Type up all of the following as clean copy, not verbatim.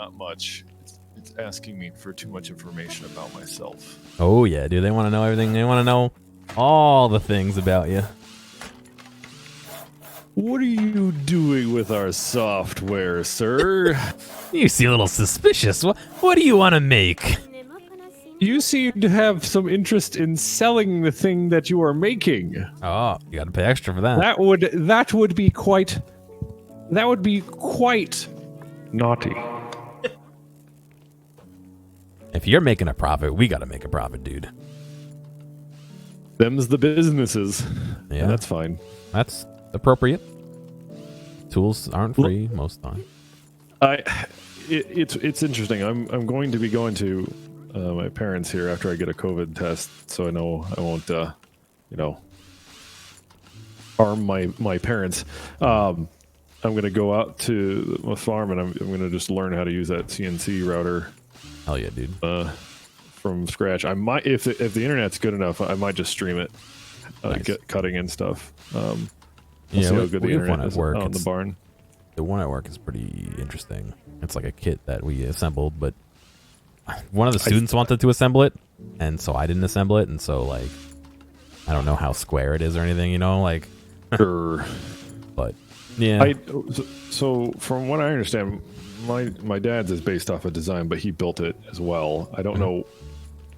not much. It's asking me for too much information about myself. Oh yeah, dude. They want to know everything. They want to know all the things about you. What are you doing with our software, sir? You seem a little suspicious. What do you want to make? You seem to have some interest in selling the thing that you are making. Oh, you got to pay extra for that. That would be quite naughty. If you're making a profit, we got to make a profit, dude. Them's the businesses. Yeah, and that's fine. That's appropriate. Tools aren't free most of the time. It's interesting. I'm going to be going to my parents here after I get a COVID test, so I know I won't harm my parents. I'm going to go out to the farm and I'm going to just learn how to use that CNC router. Hell yeah, dude. From scratch. I might, if the internet's good enough, I might just stream it, Nice. get cutting and stuff. Yeah, see how good the internet is work. out in the barn. The one at work is pretty interesting. It's like a kit that we assembled, but one of the students wanted to assemble it, and so I didn't assemble it, and so like I don't know how square it is or anything, like. Sure. But yeah. So from what I understand, my dad's is based off a design, but he built it as well. I don't know.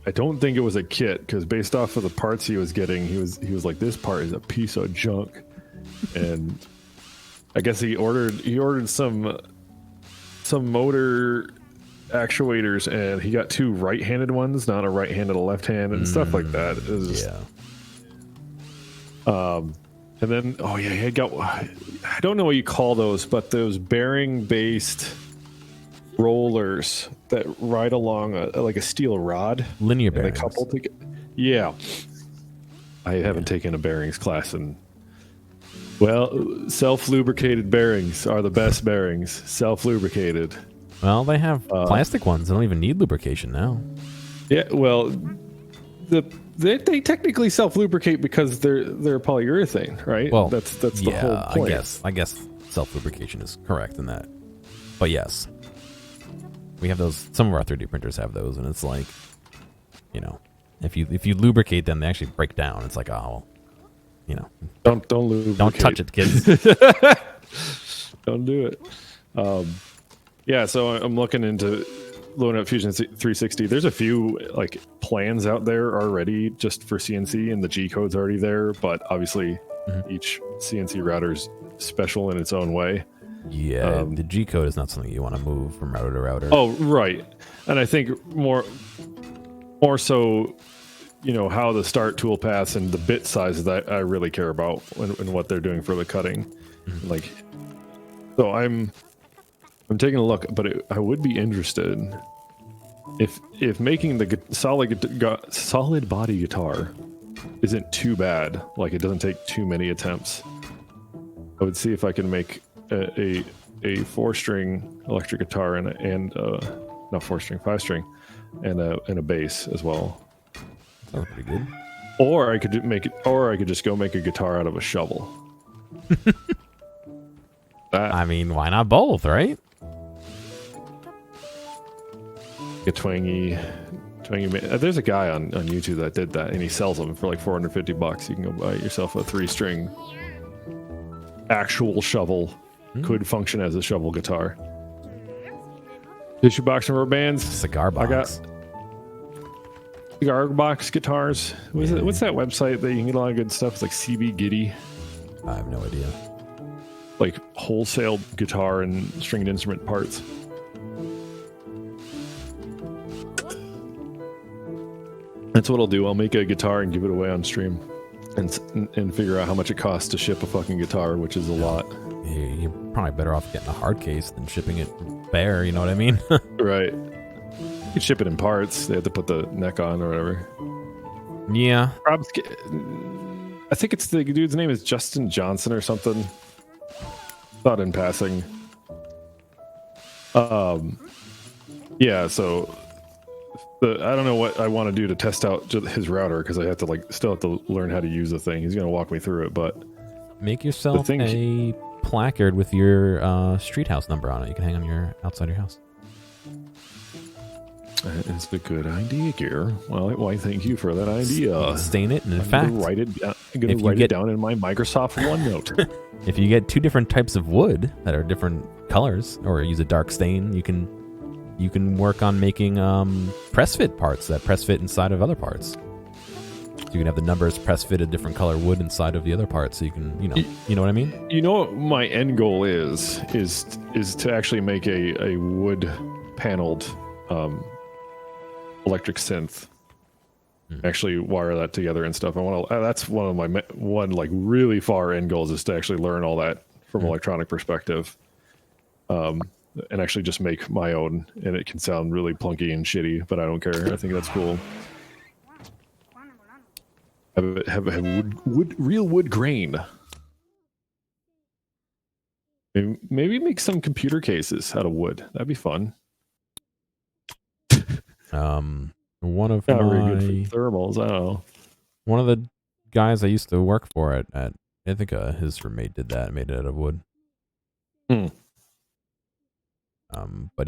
I don't think it was a kit because based off of the parts he was getting, he was like, this part is a piece of junk, and I guess he ordered some motor actuators, and he got two right-handed ones, not a right-handed, a left-hand, and stuff like that. It was just, and then he got, I don't know what you call those, but those bearing-based rollers that ride along like a steel rod, linear bearings. They couple together. Yeah, I haven't taken a bearings class in. Well, self-lubricated bearings are the best bearings. Self-lubricated. Well, they have plastic ones. They don't even need lubrication now. Yeah, well, they technically self-lubricate because they're polyurethane, right? Well, that's the whole point. I guess self-lubrication is correct in that. But yes, we have those. Some of our 3D printers have those, and it's like, if you lubricate them, they actually break down. It's like, don't lubricate. Don't touch it, kids. Don't do it. Yeah, so I'm looking into loading up Fusion 360. There's a few like plans out there already just for CNC, and the G code's already there. But obviously, each CNC router is special in its own way. Yeah, the G code is not something you want to move from router to router. Oh, right. And I think more so, how the start tool paths and the bit sizes that I really care about and what they're doing for the cutting. Like, so I'm taking a look, but I would be interested if making the solid body guitar isn't too bad, like it doesn't take too many attempts. I would see if I can make a 4-string electric guitar and not 4-string, 5-string, and a bass as well. Sounds pretty good. Or I could just go make a guitar out of a shovel. I mean, why not both, right? A twangy. There's a guy on YouTube that did that, and he sells them for like $450. You can go buy yourself a 3-string actual shovel. Could function as a shovel guitar. Tissue box and rubber bands. Cigar box. I got cigar box guitars. What's that website that you can get a lot of good stuff? It's like CB Giddy. I have no idea. Like wholesale guitar and stringed instrument parts. That's what I'll do. I'll make a guitar and give it away on stream, and figure out how much it costs to ship a fucking guitar, which is a lot. You're probably better off getting a hard case than shipping it bare. You know what I mean? Right. You can ship it in parts. They have to put the neck on or whatever. Yeah. I think it's the dude's name is Justin Johnson or something. Thought in passing. Yeah, so I don't know what I want to do to test out his router because I have to still have to learn how to use the thing. He's going to walk me through it, but make yourself a placard with your street house number on it. You can hang on outside your house. It's a good idea, Gear. Well, why thank you for that idea. Stain it, and in I'm fact, gonna write it down in my Microsoft OneNote. if you get 2 different types of wood that are different colors, or use a dark stain, you can work on making press fit parts that press fit inside of other parts. So you can have the numbers press fit a different color wood inside of the other part, so you can, you know what I mean? You know what my end goal is to actually make a wood paneled electric synth. Actually wire that together and stuff. I want to. That's one of my like really far end goals, is to actually learn all that from electronic perspective, and actually just make my own. And it can sound really plunky and shitty, but I don't care. I think that's cool. Have real wood grain. Maybe make some computer cases out of wood. That'd be fun. One of Not my very good for thermals. I don't know. one of the guys I used to work for at Ithaca, his roommate did that, made it out of wood. But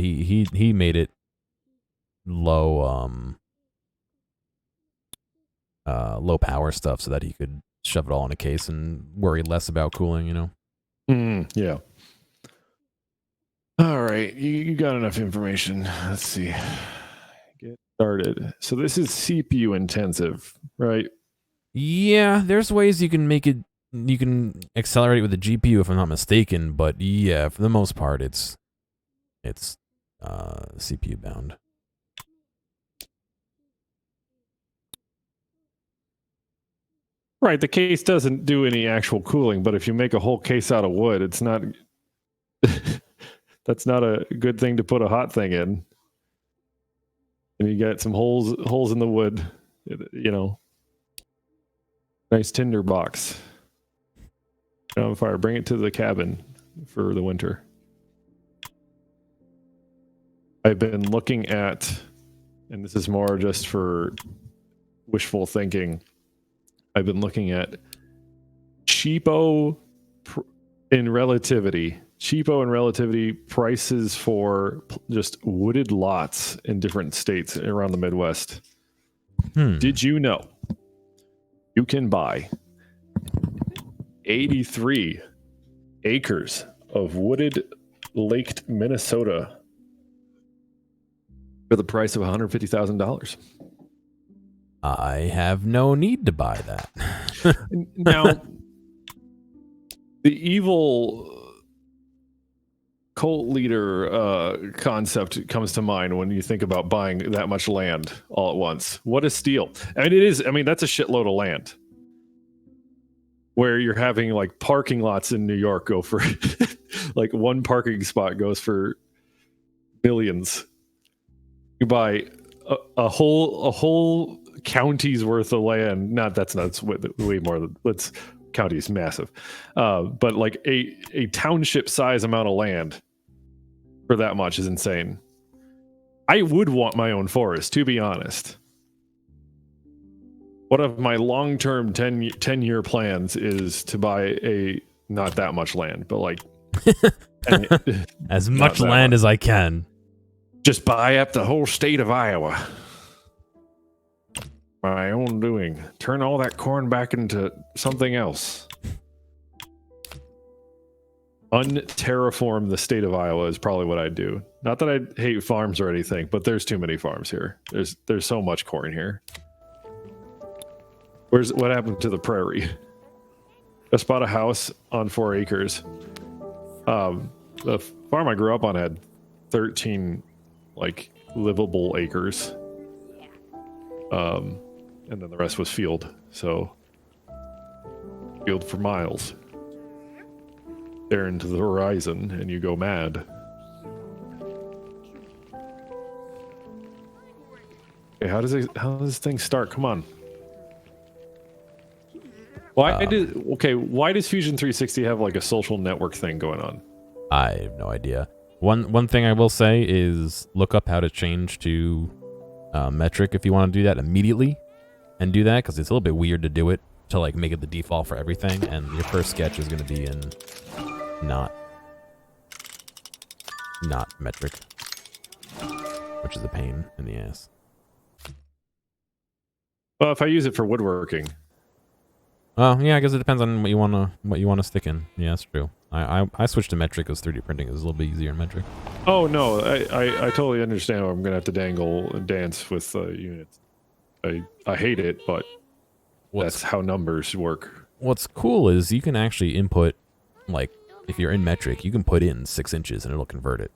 he made it low low power stuff so that he could shove it all in a case and worry less about cooling, Yeah. All right, you got enough information. Let's see. Get started. So this is CPU intensive, right? Yeah, there's ways you can make it. You can accelerate it with a GPU, if I'm not mistaken. But yeah, for the most part, it's CPU bound. Right. The case doesn't do any actual cooling, but if you make a whole case out of wood, it's not. That's not a good thing to put a hot thing in. And you get some holes in the wood, Nice tinder box. On fire. Bring it to the cabin for the winter. I've been looking at, and this is more just for wishful thinking, I've been looking at cheapo in relativity prices for just wooded lots in different states around the Midwest. Did you know you can buy 83 acres of wooded Lake Minnesota for the price of $150,000? I have no need to buy that. Now, the evil cult leader concept comes to mind when you think about buying that much land all at once. What a steal. That's a shitload of land. Where you're having like parking lots in New York go for like one parking spot goes for millions. You buy a whole county's worth of land. That's way more. County's massive, but like a township size amount of land for that much is insane. I would want my own forest, to be honest. One of my long-term 10-year plans is to buy not that much land, but like as much land as I can. Just buy up the whole state of Iowa. My own doing. Turn all that corn back into something else. Unterraform the state of Iowa is probably what I'd do. Not that I hate farms or anything, but there's too many farms here. There's so much corn here. What happened to the prairie? Just bought a house on 4 acres. The farm I grew up on had 13 like livable acres. And then the rest was field. So field for miles. There into the horizon and you go mad. Okay, how does this thing start? Come on. Why does Fusion 360 have like a social network thing going on? I have no idea. One thing I will say is look up how to change to metric if you want to do that immediately, and do that because it's a little bit weird to do it to like make it the default for everything, and your first sketch is going to be in not metric. which is a pain in the ass. Well, if I use it for woodworking. Oh yeah, I guess it depends on what you wanna stick in. Yeah, that's true. I switched to metric because 3D printing is a little bit easier in metric. Oh no, I totally understand. I'm gonna have to dangle and dance with units. I hate it, but that's how numbers work. What's cool is you can actually input, like, if you're in metric, you can put in 6 inches and it'll convert it.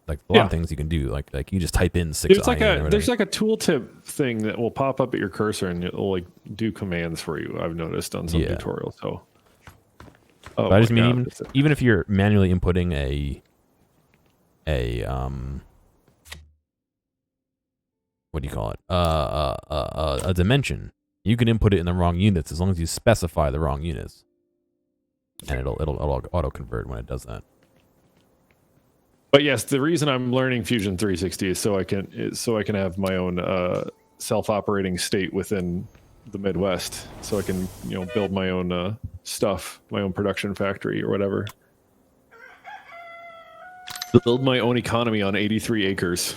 Like a lot of things you can do, like you just type in 6. There's like a tooltip thing that will pop up at your cursor and it'll like do commands for you. I've noticed on some tutorials. So, but I just mean even if you're manually inputting what do you call it? A dimension. You can input it in the wrong units as long as you specify the wrong units, and it'll auto convert when it does that. But yes, the reason I'm learning Fusion 360 is so I can have my own self-operating state within the Midwest, so I can build my own stuff, my own production factory or whatever. Build my own economy on 83 acres.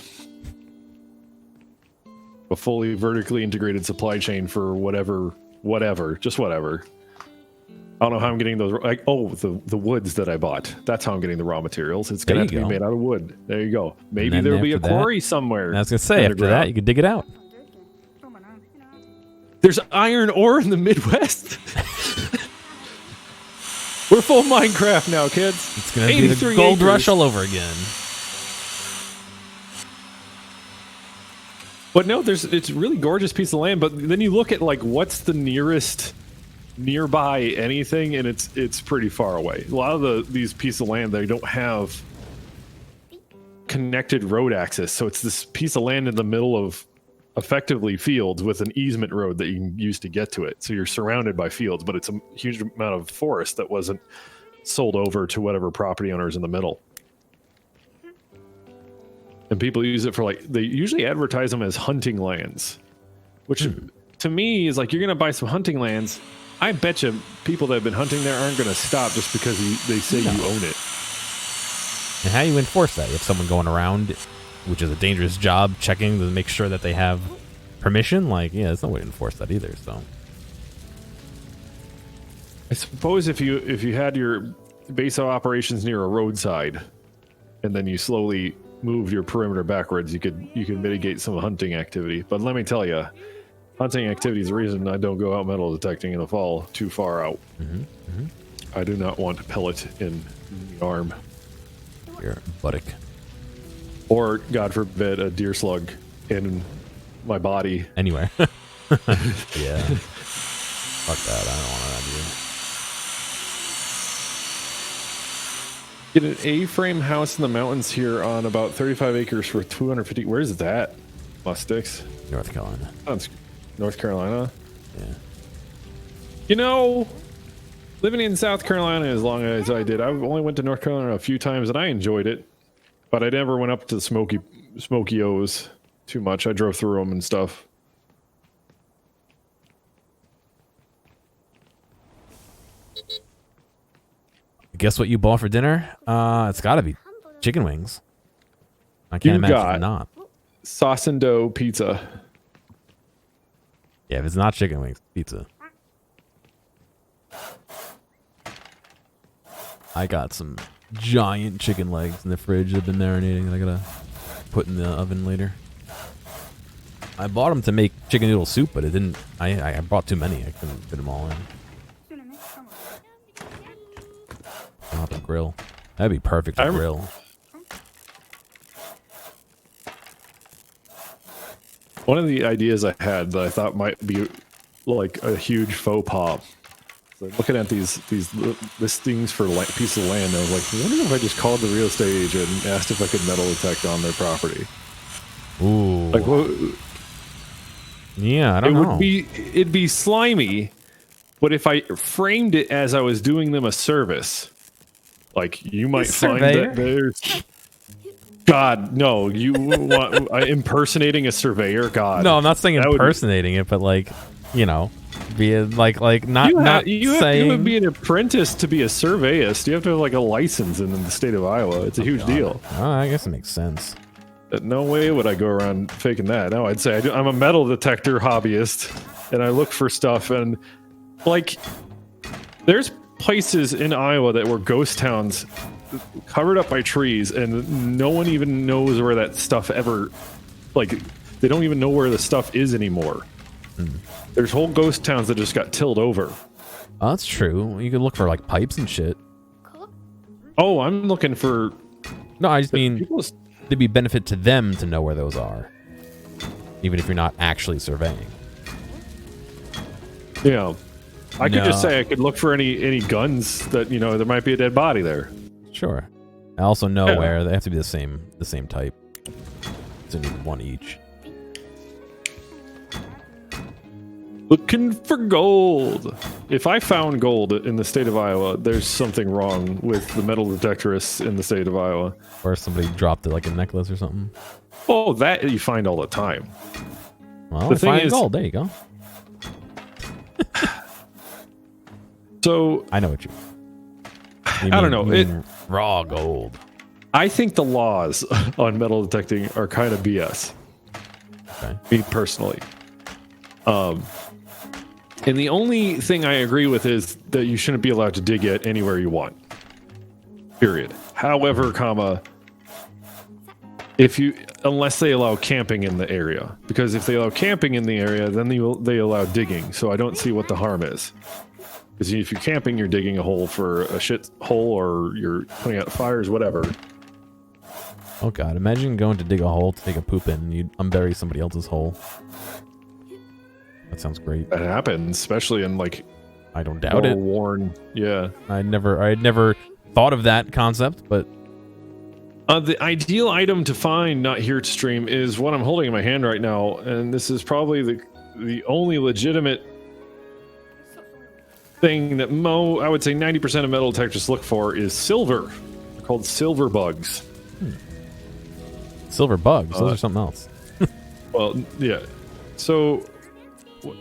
A fully vertically integrated supply chain for whatever, just whatever. I don't know how I'm getting those. Like, the woods that I bought. That's how I'm getting the raw materials. It's gonna have to be made out of wood. There you go. Maybe there'll be a quarry somewhere. I was gonna say after that you can dig it out. There's iron ore in the Midwest. We're full Minecraft now, kids. It's gonna be the gold rush all over again. But no, it's a really gorgeous piece of land. But then you look at like what's the nearest nearby anything, and it's pretty far away. A lot of these pieces of land, they don't have connected road access, so it's this piece of land in the middle of effectively fields with an easement road that you can use to get to it. So you're surrounded by fields, but it's a huge amount of forest that wasn't sold over to whatever property owners in the middle. And people use it for they usually advertise them as hunting lands, which to me is like, you're going to buy some hunting lands. I bet you people that have been hunting there aren't going to stop just because they say you own it. And how do you enforce that? You have someone going around, which is a dangerous job, checking to make sure that they have permission. There's no way to enforce that either. So, I suppose if you had your base of operations near a roadside, and then you slowly moved your perimeter backwards, you could mitigate some hunting activity. But let me tell you, hunting activity is the reason I don't go out metal detecting in the fall too far out. I do not want a pellet in the arm. Your buttock. Or, God forbid, a deer slug in my body. Anywhere. Yeah. Fuck that. I don't want that either. Get an A-frame house in the mountains here on about 35 acres for 250. Where's that? Mustics. North Carolina. North Carolina? Yeah. Living in South Carolina as long as I did, I only went to North Carolina a few times and I enjoyed it, but I never went up to the Smoky O's too much. I drove through them and stuff. Guess what you bought for dinner? It's got to be chicken wings. I can't imagine it's not. Sauce and dough pizza. Yeah, if it's not chicken wings, pizza. I got some giant chicken legs in the fridge that have been marinating that I gotta put in the oven later. I bought them to make chicken noodle soup, but it didn't. I bought too many. I couldn't fit them all in. I'll have to grill. That'd be perfect to grill. One of the ideas I had that I thought might be like a huge faux pas. So looking at these listings for piece of land, I was like, I wonder if I just called the real estate agent and asked if I could metal detect on their property. Ooh. Like, well, yeah, I don't know. It'd be slimy, but if I framed it as I was doing them a service, like you might find that there's. God, no! You want impersonating a surveyor? God, no, I'm not saying impersonating it, but be not saying you would be an apprentice to be a surveyist. You have to have like a license in the state of Iowa. It's a huge deal. Oh, I guess it makes sense. No way would I go around faking that. No, I'd say I'm a metal detector hobbyist, and I look for stuff. And like, there's places in Iowa that were ghost towns covered up by trees, and no one even knows where that stuff ever. Like, they don't even know where the stuff is anymore. There's whole ghost towns that just got tilled over. Oh, that's true. You could look for like pipes and shit. Oh, I'm looking for. No, I just mean there'd be benefit to them to know where those are, even if you're not actually surveying. Yeah, I could just say I could look for any guns that there might be a dead body there. Sure. I also know where they have to be the same type. So need one each. Looking for gold. If I found gold in the state of Iowa, there's something wrong with the metal detectorists in the state of Iowa. Or somebody dropped it like a necklace or something. Oh, that you find all the time. Well, the thing is, gold. There you go. So I know what you mean. I don't know. Raw gold. I think the laws on metal detecting are kind of BS. Okay. Me personally. And the only thing I agree with is that you shouldn't be allowed to dig it anywhere you want. Period. However, unless they allow camping in the area, because if they allow camping in the area, then they allow digging. So I don't see what the harm is. Because if you're camping, you're digging a hole for a shit hole, or you're putting out fires, whatever. Oh god! Imagine going to dig a hole to take a poop in, and you unbury somebody else's hole. That sounds great. That happens, especially in I don't doubt it. Worn, yeah. I had never thought of that concept, but the ideal item to find, not here to stream, is what I'm holding in my hand right now, and this is probably the only legitimate thing that I would say 90% of metal detectors look for is silver. They're called silver bugs. Silver bugs? Those are something else. Well, yeah. So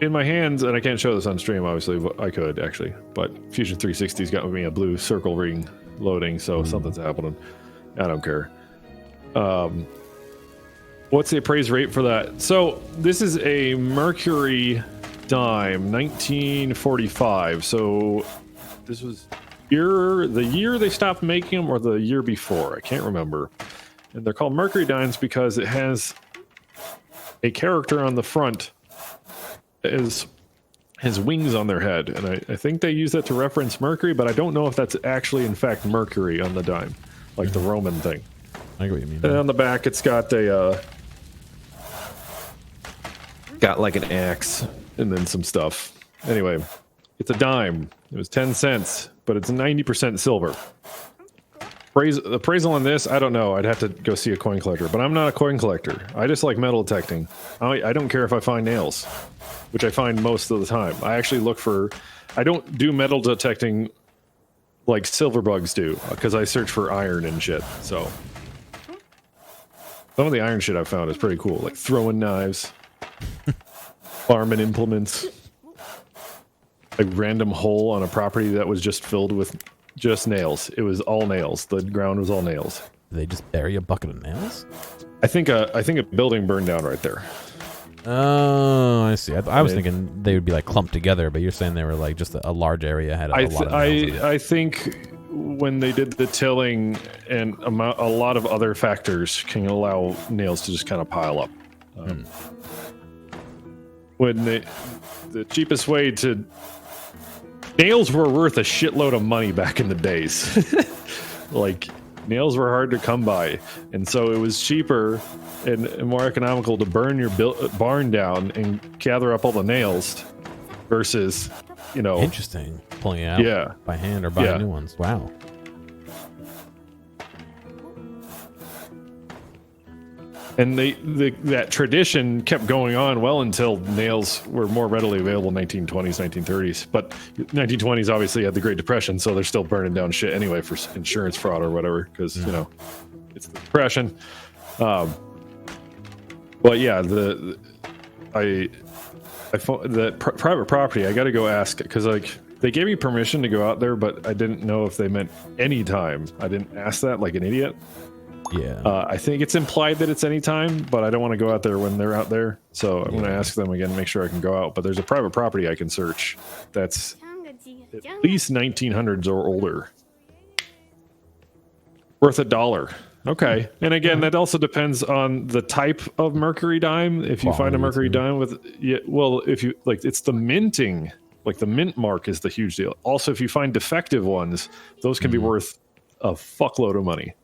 in my hands, and I can't show this on stream, obviously, but I could actually. But Fusion 360's got me a blue circle ring loading, so something's happening. I don't care. What's the appraised rate for that? So this is a Mercury dime, 1945. So this was the year they stopped making them, or the year before. I can't remember. And they're called Mercury dimes because it has a character on the front that has wings on their head, and I think they use that to reference Mercury, but I don't know if that's actually in fact Mercury on the dime, like the Roman thing. I get what you mean. And on the back, it's got got like an axe and then some stuff. Anyway, it's a dime. It was 10 cents, but it's 90% silver. The appraisal on this, I don't know. I'd have to go see a coin collector, but I'm not a coin collector. I just like metal detecting. I don't care if I find nails, which I find most of the time. I actually look for. I don't do metal detecting like silver bugs do, because I search for iron and shit. So some of the iron shit I found is pretty cool, like throwing knives, farming implements, a random hole on a property that was just filled with just nails. It was all nails. The ground was all nails. Did they just bury a bucket of nails? I think a building burned down right there. Oh, I see. I was thinking they would be like clumped together, but you're saying they were like just a large area had a lot of nails in it. I think when they did the tilling and a lot of other factors can allow nails to just kind of pile up. When the cheapest way to nails were worth a shitload of money back in the days. Like, nails were hard to come by, and so it was cheaper and more economical to burn your barn down and gather up all the nails versus, Interesting. Pulling it out by hand or buying new ones. Wow. And that tradition kept going on well until nails were more readily available in 1920s, 1930s. But 1920s obviously had the Great Depression, so they're still burning down shit anyway for insurance fraud or whatever, because it's the Depression. But yeah, I found the private property. I got to go ask, because they gave me permission to go out there, but I didn't know if they meant any time. I didn't ask that like an idiot. Yeah. I think it's implied that it's anytime, but I don't want to go out there when they're out there. So I'm going to ask them again to make sure I can go out. But there's a private property I can search that's at least 1900s or older. Worth $1. Okay. And again, that also depends on the type of mercury dime. If you find a mercury dime with, yeah, well, if you like, it's the minting, like the mint mark is the huge deal. Also, if you find defective ones, those can be worth a fuckload of money.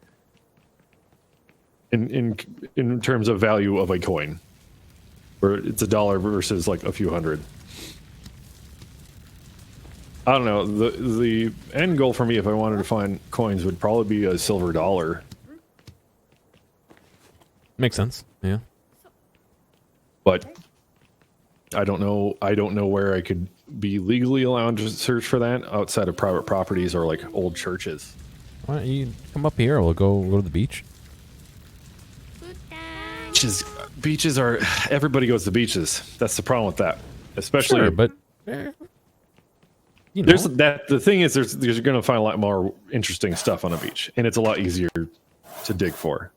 In terms of value of a coin, where it's $1 versus like a few hundred. I don't know. The end goal for me, if I wanted to find coins, would probably be a silver dollar. Makes sense. Yeah. But I don't know. I don't know where I could be legally allowed to search for that outside of private properties or like old churches. Why don't you come up here? We'll go to the beach. Beaches are, everybody goes to beaches. That's the problem with that, especially. Sure, but you know. There's that. The thing is, there's going to find a lot more interesting stuff on a beach, and it's a lot easier to dig for.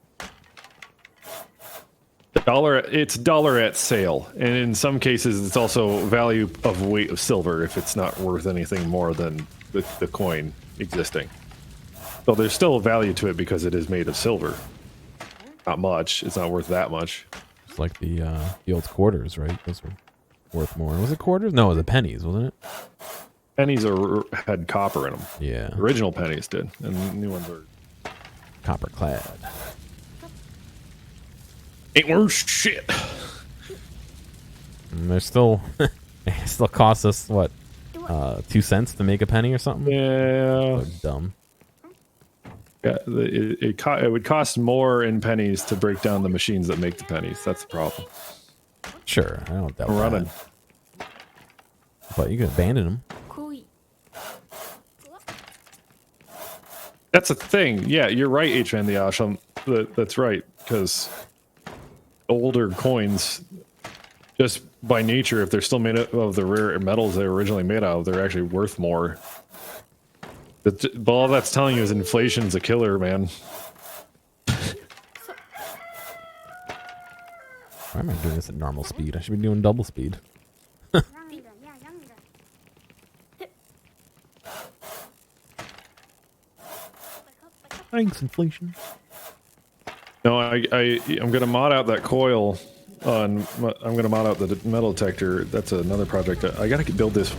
It's dollar at sale, and in some cases, it's also value of weight of silver if it's not worth anything more than the coin existing. So there's still a value to it because it is made of silver. Not much. It's not worth that much. It's like the old quarters, right? Those were worth more. Was it quarters? No, it was the pennies, wasn't it? Pennies had copper in them. Yeah. Original pennies did, and new ones are copper clad. Ain't worth shit. And they're still, it still costs us what, 2 cents to make a penny or something? Yeah. So dumb. Yeah, it would cost more in pennies to break down the machines that make the pennies. That's the problem. Sure, I don't doubt running. that. But you can abandon them. That's a thing. Yeah, you're right, Hmantheawsome. That's right, because older coins, just by nature, if they're still made of the rare metals they were originally made out of, they're actually worth more. But all that's telling you is inflation's a killer, man. Why am I doing this at normal speed? I should be doing double speed. Thanks, inflation. No, I'm gonna mod out that coil. I'm gonna mod out the metal detector. That's another project. I gotta build this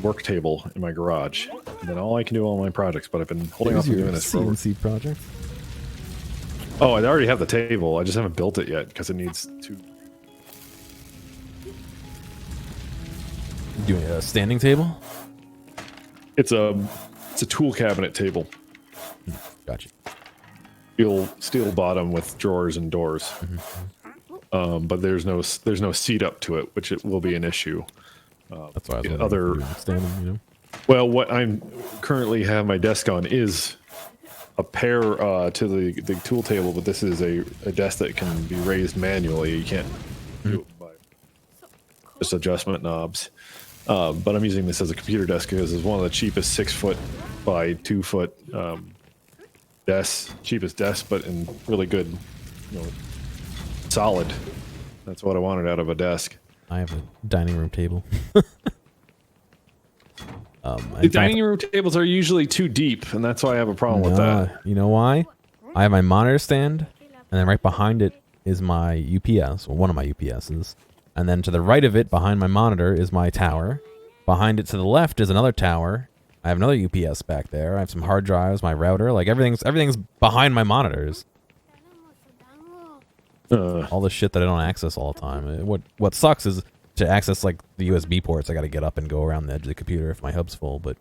work table in my garage, and then all I can do all my projects. But I've been holding off on doing this for CNC project. Oh, I already have the table. I just haven't built it yet because it needs to. Doing a standing table. It's a tool cabinet table. Gotcha. Steel bottom with drawers and doors. But there's no seat up to it, which it will be an issue. That's why I was standing. You know. Well, what I'm currently have my desk on is a pair to the tool table, but this is a desk that can be raised manually. You can't do it by just adjustment knobs. But I'm using this as a computer desk because it's one of the cheapest 6-foot by 2-foot cheapest desks, but in really good, solid. That's what I wanted out of a desk. I have a dining room table. The dining room tables are usually too deep, and that's why I have a problem with that. You know why? I have my monitor stand, and then right behind it is my UPS, or one of my UPSs. And then to the right of it, behind my monitor, is my tower. Behind it to the left is another tower. I have another UPS back there. I have some hard drives, my router. Like, everything's behind my monitors. All the shit that I don't access all the time. What sucks is to access, like, the USB ports, I gotta get up and go around the edge of the computer if my hub's full, but...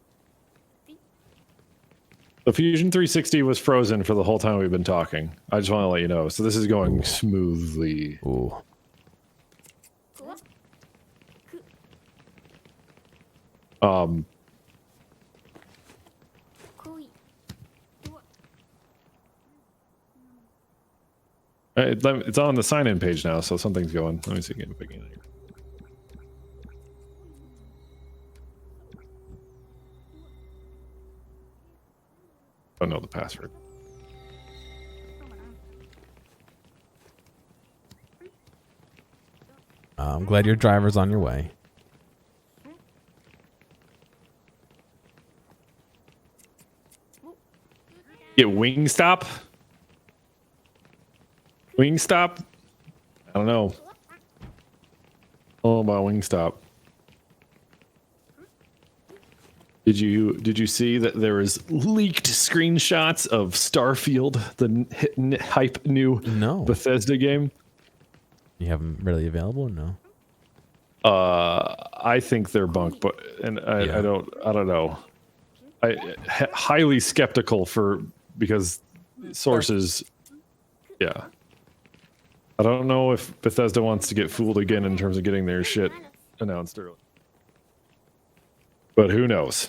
The Fusion 360 was frozen for the whole time we've been talking. I just want to let you know. So this is going smoothly. Ooh. It's on the sign-in page now, so something's going. Let me see if I can. Don't know the password. I'm glad your driver's on your way. Get Wingstop? Wingstop? I don't know. Oh, about Wingstop. Did you see that there was leaked screenshots of Starfield, the hype new Bethesda game? You have them readily available? No. I think they're bunk, but I don't know. Highly skeptical because sources. Yeah. I don't know if Bethesda wants to get fooled again in terms of getting their shit announced early. But who knows?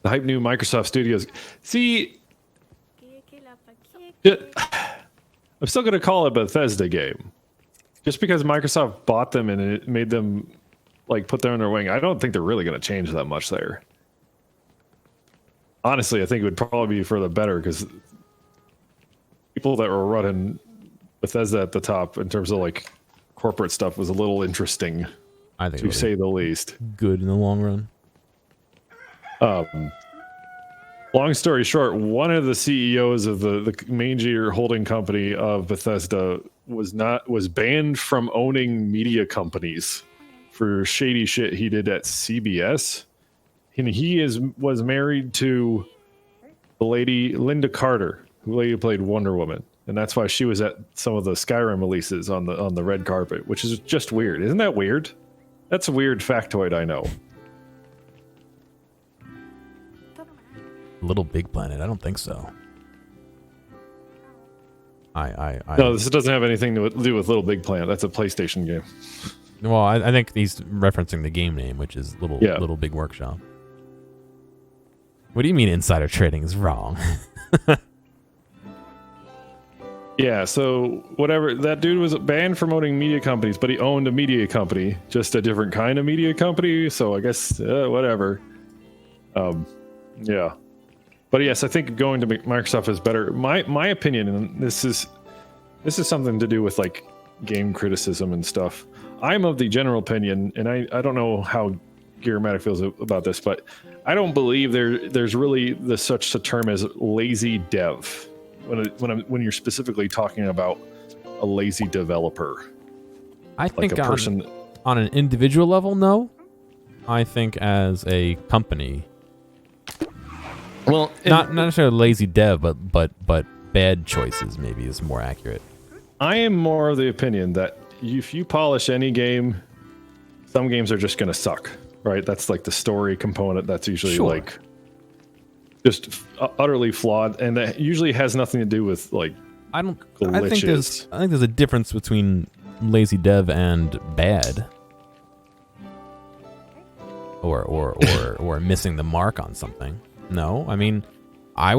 The hype new Microsoft Studios. See, I'm still going to call it a Bethesda game. Just because Microsoft bought them and it made them like put their own wing, I don't think they're really going to change that much there. Honestly, I think it would probably be for the better because people that were running Bethesda at the top in terms of like corporate stuff was a little interesting, I think, to say the least. Good in the long run. Long story short, one of the CEOs of the major holding company of Bethesda was banned from owning media companies for shady shit he did at CBS. And he was married to the lady Linda Carter, who later played Wonder Woman. And that's why she was at some of the Skyrim releases on the red carpet, which is just weird. Isn't that weird? That's a weird factoid, I know. Little Big Planet? I don't think so. No, this doesn't have anything to do with Little Big Planet. That's a PlayStation game. Well, I think he's referencing the game name, which is Little Big Workshop. What do you mean insider trading is wrong? Yeah, so whatever. That dude was banned from owning media companies, but he owned a media company, just a different kind of media company. So I guess whatever. Yeah. But yes, I think going to Microsoft is better. My opinion, and this is something to do with like game criticism and stuff. I'm of the general opinion, and I don't know how Gearomatic feels about this, but I don't believe there's really such a term as lazy dev when you're specifically talking about a lazy developer. I think like a person on an individual level, no. I think as a company. Well, not necessarily lazy dev, but bad choices maybe is more accurate. I am more of the opinion that if you polish any game, some games are just going to suck, right? That's like the story component. That's usually like just utterly flawed, and that usually has nothing to do with like glitches. I think there's a difference between lazy dev and bad, or missing the mark on something. No, I mean, I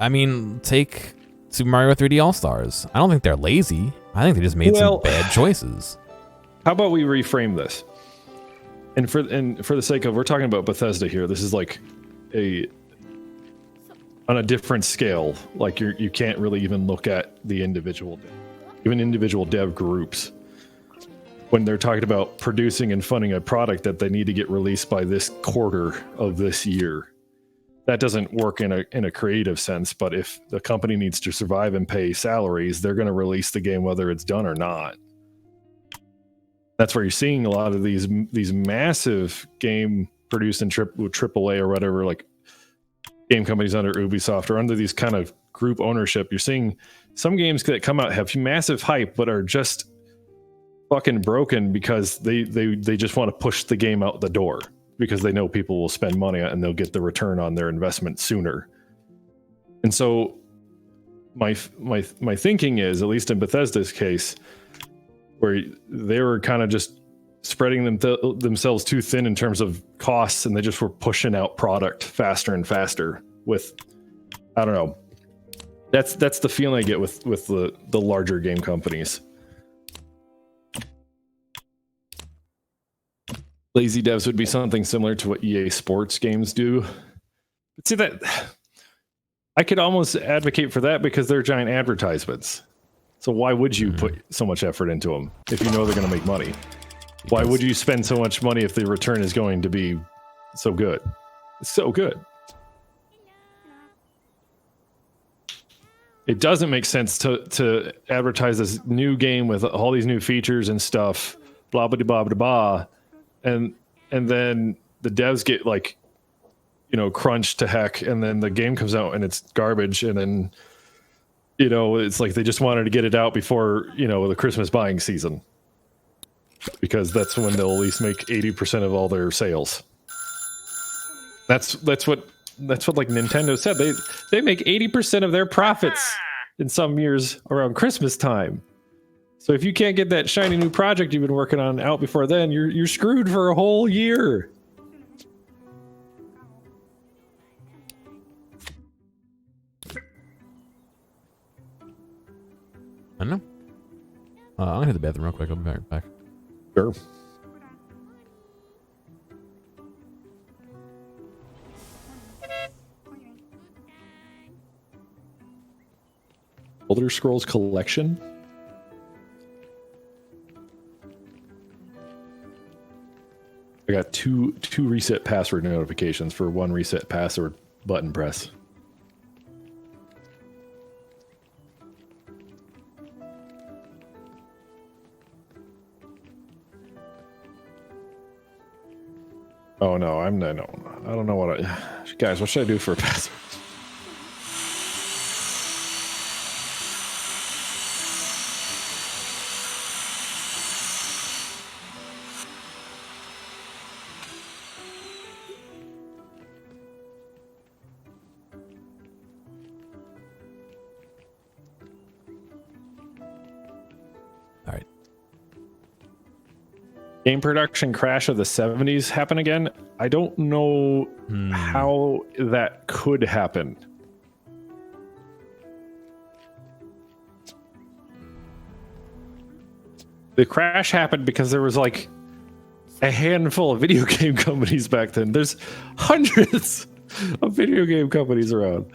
mean, take Super Mario 3D All-Stars. I don't think they're lazy. I think they just made some bad choices. How about we reframe this? And for the sake of, we're talking about Bethesda here. This is like on a different scale. Like you can't really even look at the individual dev groups when they're talking about producing and funding a product that they need to get released by this quarter of this year. That doesn't work in a creative sense, but if the company needs to survive and pay salaries, they're going to release the game whether it's done or not. That's where you're seeing a lot of these massive game produced in AAA or whatever, like game companies under Ubisoft or under these kind of group ownership. You're seeing some games that come out have massive hype but are just fucking broken because they just want to push the game out the door because they know people will spend money and they'll get the return on their investment sooner. And so my thinking is, at least in Bethesda's case, where they were kind of just spreading themselves too thin in terms of costs, and they just were pushing out product faster and faster with, I don't know. That's the feeling I get with the larger game companies. Lazy devs would be something similar to what EA Sports games do. But see, that I could almost advocate for that because they're giant advertisements. So why would you put so much effort into them if you know they're going to make money? Why would you spend so much money if the return is going to be so good? It's so good. It doesn't make sense to advertise this new game with all these new features and stuff, blah blah blah blah blah, and then the devs get like, crunched to heck, and then the game comes out and it's garbage, and then it's like they just wanted to get it out before the Christmas buying season, because that's when they'll at least make 80% of all their sales. That's what like Nintendo said. They make 80% of their profits in some years around Christmas time. So if you can't get that shiny new project you've been working on out before then, you're screwed for a whole year. I don't know. I'm gonna hit the bathroom real quick. I'll be right back. Sure. Elder Scrolls Collection? I got two reset password notifications for one reset password button press. Oh no, I don't know what guys, what should I do for a password? Game production crash of the 70s happen again? I don't know how that could happen. The crash happened because there was like a handful of video game companies back then. There's hundreds of video game companies around.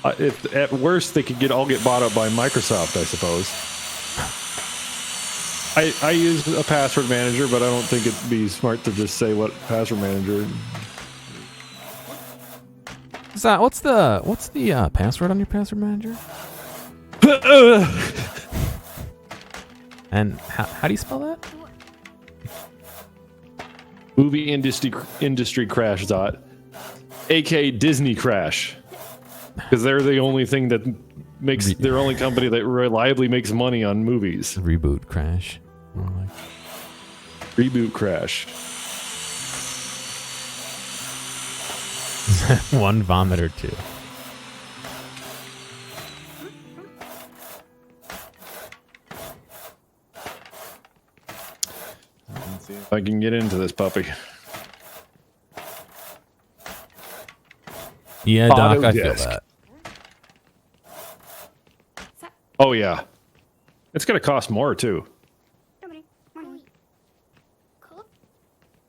At worst, they could all get bought up by Microsoft, I suppose. I use a password manager, but I don't think it'd be smart to just say what password manager. What's the password on your password manager? And how do you spell that? Movie industry crash dot, aka Disney crash, because they're the only thing that makes their only company that reliably makes money on movies. Reboot crash. More like. Reboot crash. One vomit or two. Let's see if I can get into this puppy. Yeah, Doc, I feel that. Oh yeah, it's gonna cost more too.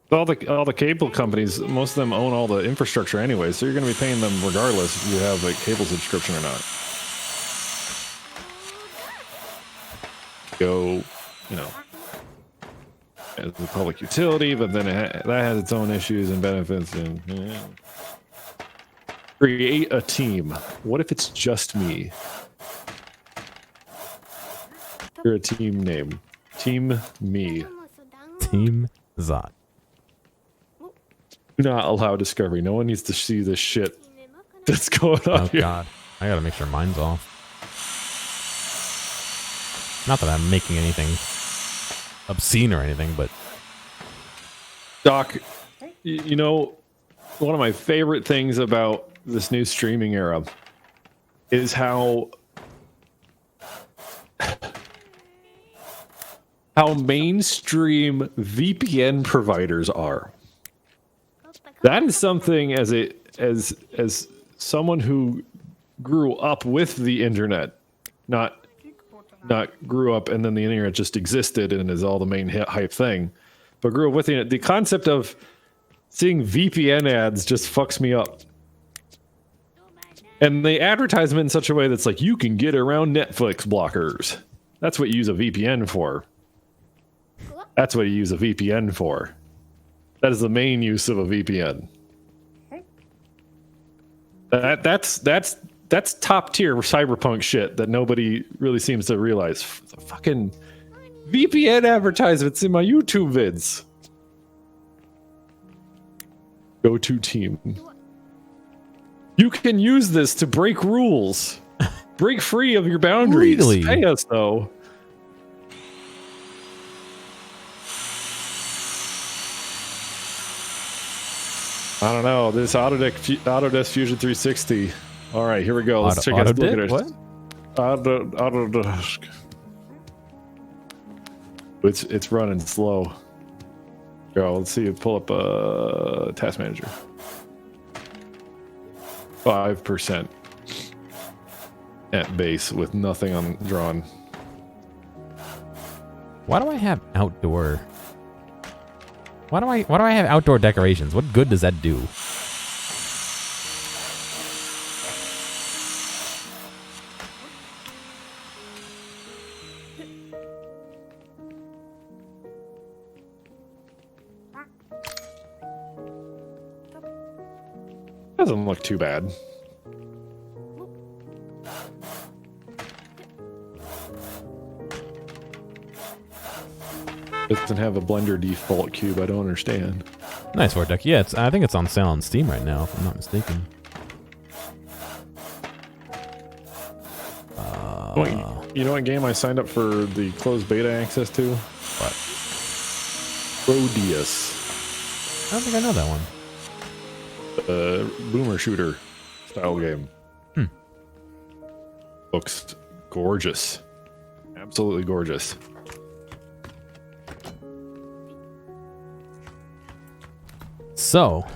All the cable companies, most of them own all the infrastructure anyway, so you're going to be paying them regardless if you have a cable subscription or not. Go, as a public utility, but then that has its own issues and benefits. And create a team. What if it's just me? You're a team name. Team me. Team Zot. Do not allow discovery. No one needs to see this shit that's going on here. Oh god, I gotta make sure mine's off. Not that I'm making anything obscene or anything, but Doc, one of my favorite things about this new streaming era is how mainstream VPN providers are. That is something as someone who grew up with the internet, not grew up and then the internet just existed and is all the main hype thing, but grew up with it. The concept of seeing VPN ads just fucks me up. And they advertise them in such a way that's like, you can get around Netflix blockers. That's what you use a VPN for. That's what you use a VPN for. That is the main use of a VPN. That's top tier cyberpunk shit that nobody really seems to realize. The fucking VPN advertisements in my YouTube vids. Go-to team. You can use this to break rules. Break free of your boundaries. Legally. Pay us, though. I don't know. This Autodesk Fusion 360. All right, here we go. Let's check out. Look at it. What? Autodesk. It's running slow. Go. Let's see. Pull up Task Manager. 5% at base with nothing on drawn. Why do I have outdoor? Why do I have outdoor decorations? What good does that do? Doesn't look too bad. Doesn't have a Blender default cube. I don't understand. Nice work, Duck. Yeah, I think it's on sale on Steam right now, if I'm not mistaken. You know what game I signed up for the closed beta access to? What? Rodius. I don't think I know that one. Boomer shooter style game. Looks gorgeous. Absolutely gorgeous. So,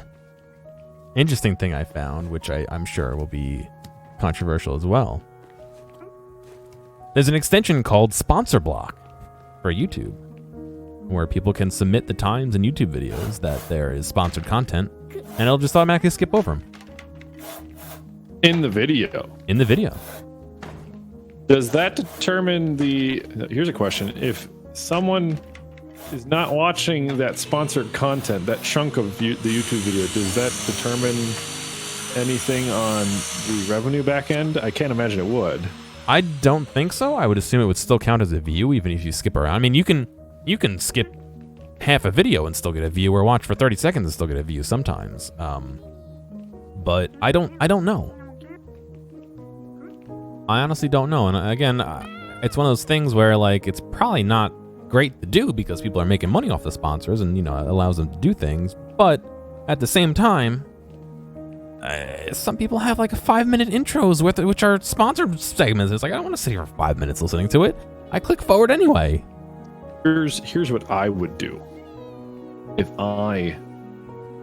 interesting thing I found, which I'm sure will be controversial as well. There's an extension called Sponsor Block for YouTube, where people can submit the times in YouTube videos that there is sponsored content, and it'll just automatically skip over them. In the video. In the video. Does that determine the... Here's a question. If someone is not watching that sponsored content, that chunk of the YouTube video, does that determine anything on the revenue back end? I can't imagine it would. I don't think so. I would assume it would still count as a view, even if you skip around. I mean, you can skip half a video and still get a view, or watch for 30 seconds and still get a view sometimes. But I don't know. I honestly don't know. And again, it's one of those things where, like, it's probably not great to do because people are making money off the sponsors, and, you know, it allows them to do things. But at the same time, some people have like 5-minute intros which are sponsored segments. It's like, I don't want to sit here for 5 minutes listening to it. I click forward anyway. Here's what I would do if I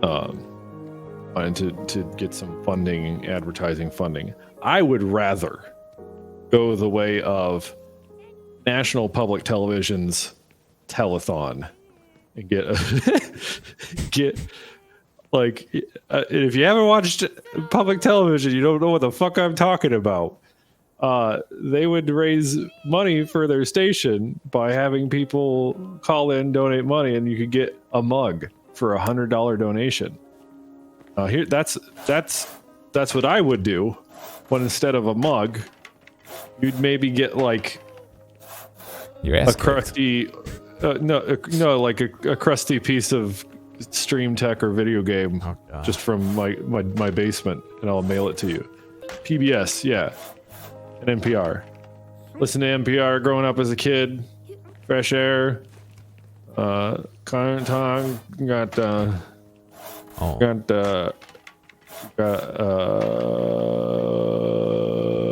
wanted to get some funding, advertising funding. I would rather go the way of National Public Television's telethon and get like, if you haven't watched public television, you don't know what the fuck I'm talking about. They would raise money for their station by having people call in, donate money, and you could get a mug for $100 donation. That's what I would do. When instead of a mug, you'd maybe get like a crusty, like a crusty piece of stream tech or video game, just from my basement, and I'll mail it to you. PBS, yeah. And NPR. Listen to NPR growing up as a kid. Fresh Air. Current Time. Got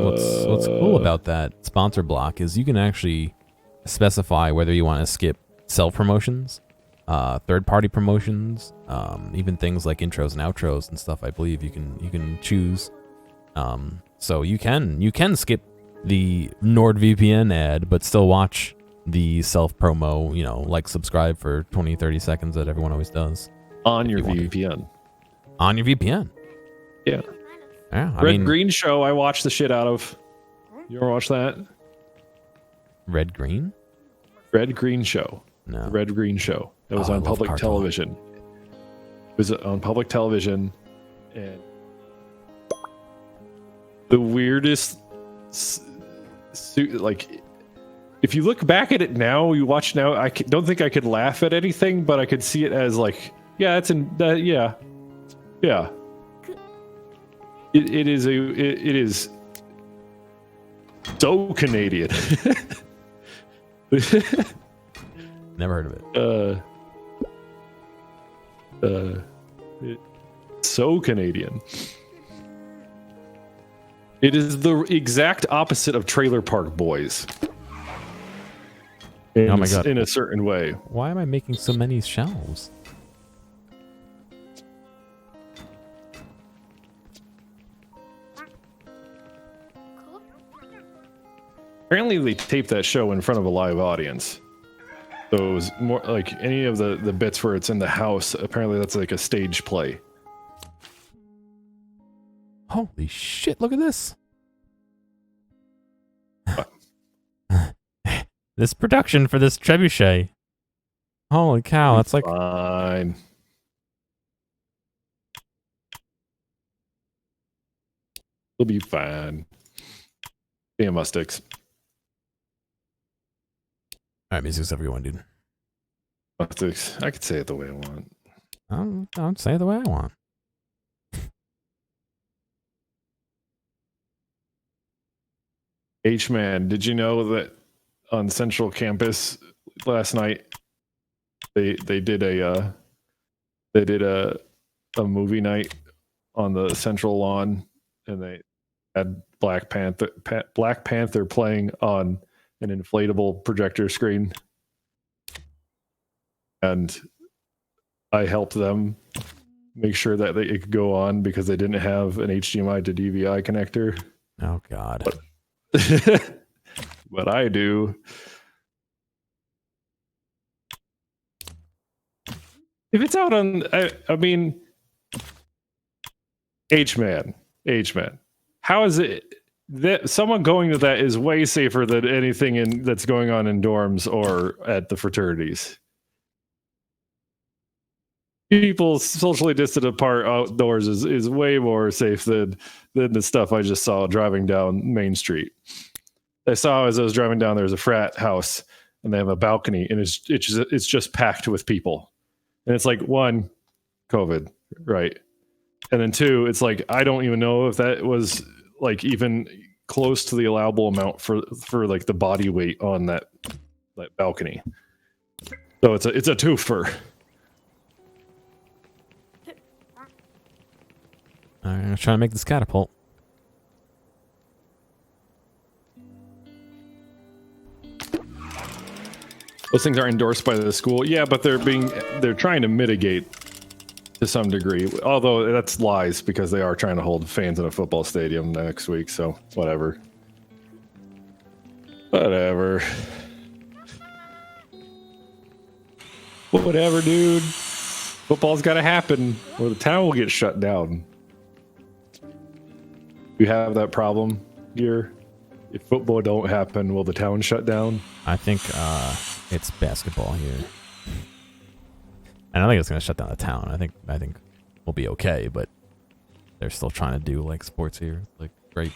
What's cool about that sponsor block is you can actually specify whether you want to skip self-promotions, third-party promotions, even things like intros and outros and stuff. I believe you can choose. So you can skip the NordVPN ad, but still watch the self-promo, like subscribe for 20, 30 seconds that everyone always does. On your VPN. On your VPN. Yeah. Yeah, Red Green Show. I watched the shit out of. You ever watch that? Red Green? Red Green Show. No. The Red Green Show. It was I on love public cartoon. television. It was on public television, and the weirdest, like, if you look back at it now, you watch now, don't think I could laugh at anything, but I could see it as like, yeah, it's in, yeah. It is so Canadian. Never heard of it. So Canadian. It is the exact opposite of Trailer Park Boys. Oh my God. In a certain way. Why am I making so many shelves? Apparently they taped that show in front of a live audience. So it was more like any of the bits where it's in the house, apparently that's like a stage play. Holy shit, look at this. This production for this trebuchet. Holy cow, that's like... Fine. It'll be fine. Damn mustics. Alright, music's everyone, dude. Mustics. I could say it the way I want. I'll say it the way I want. H-Man, did you know that on Central Campus last night they did a movie night on the central lawn, and they had Black Panther playing on an inflatable projector screen, and I helped them make sure that it could go on because they didn't have an HDMI to DVI connector. Oh God. But I do. If it's out on, I mean, H-Man. How is it that someone going to that is way safer than anything that's going on in dorms or at the fraternities? People socially distant apart outdoors is way more safe than the stuff I just saw driving down Main Street. I saw as I was driving down, there's a frat house and they have a balcony, and it's just packed with people. And it's like, one, COVID, right? And then two, it's like, I don't even know if that was like even close to the allowable amount for like the body weight on that balcony. So it's a twofer. I'm gonna try to make this catapult. Those things are endorsed by the school. Yeah, but they're trying to mitigate to some degree. Although that's lies, because they are trying to hold fans in a football stadium next week, so whatever. Whatever, dude. Football's got to happen or the town will get shut down. You have that problem here? If football don't happen, will the town shut down? I think it's basketball here. I don't think it's gonna shut down the town. I think we'll be okay, but they're still trying to do like sports here. Like, great.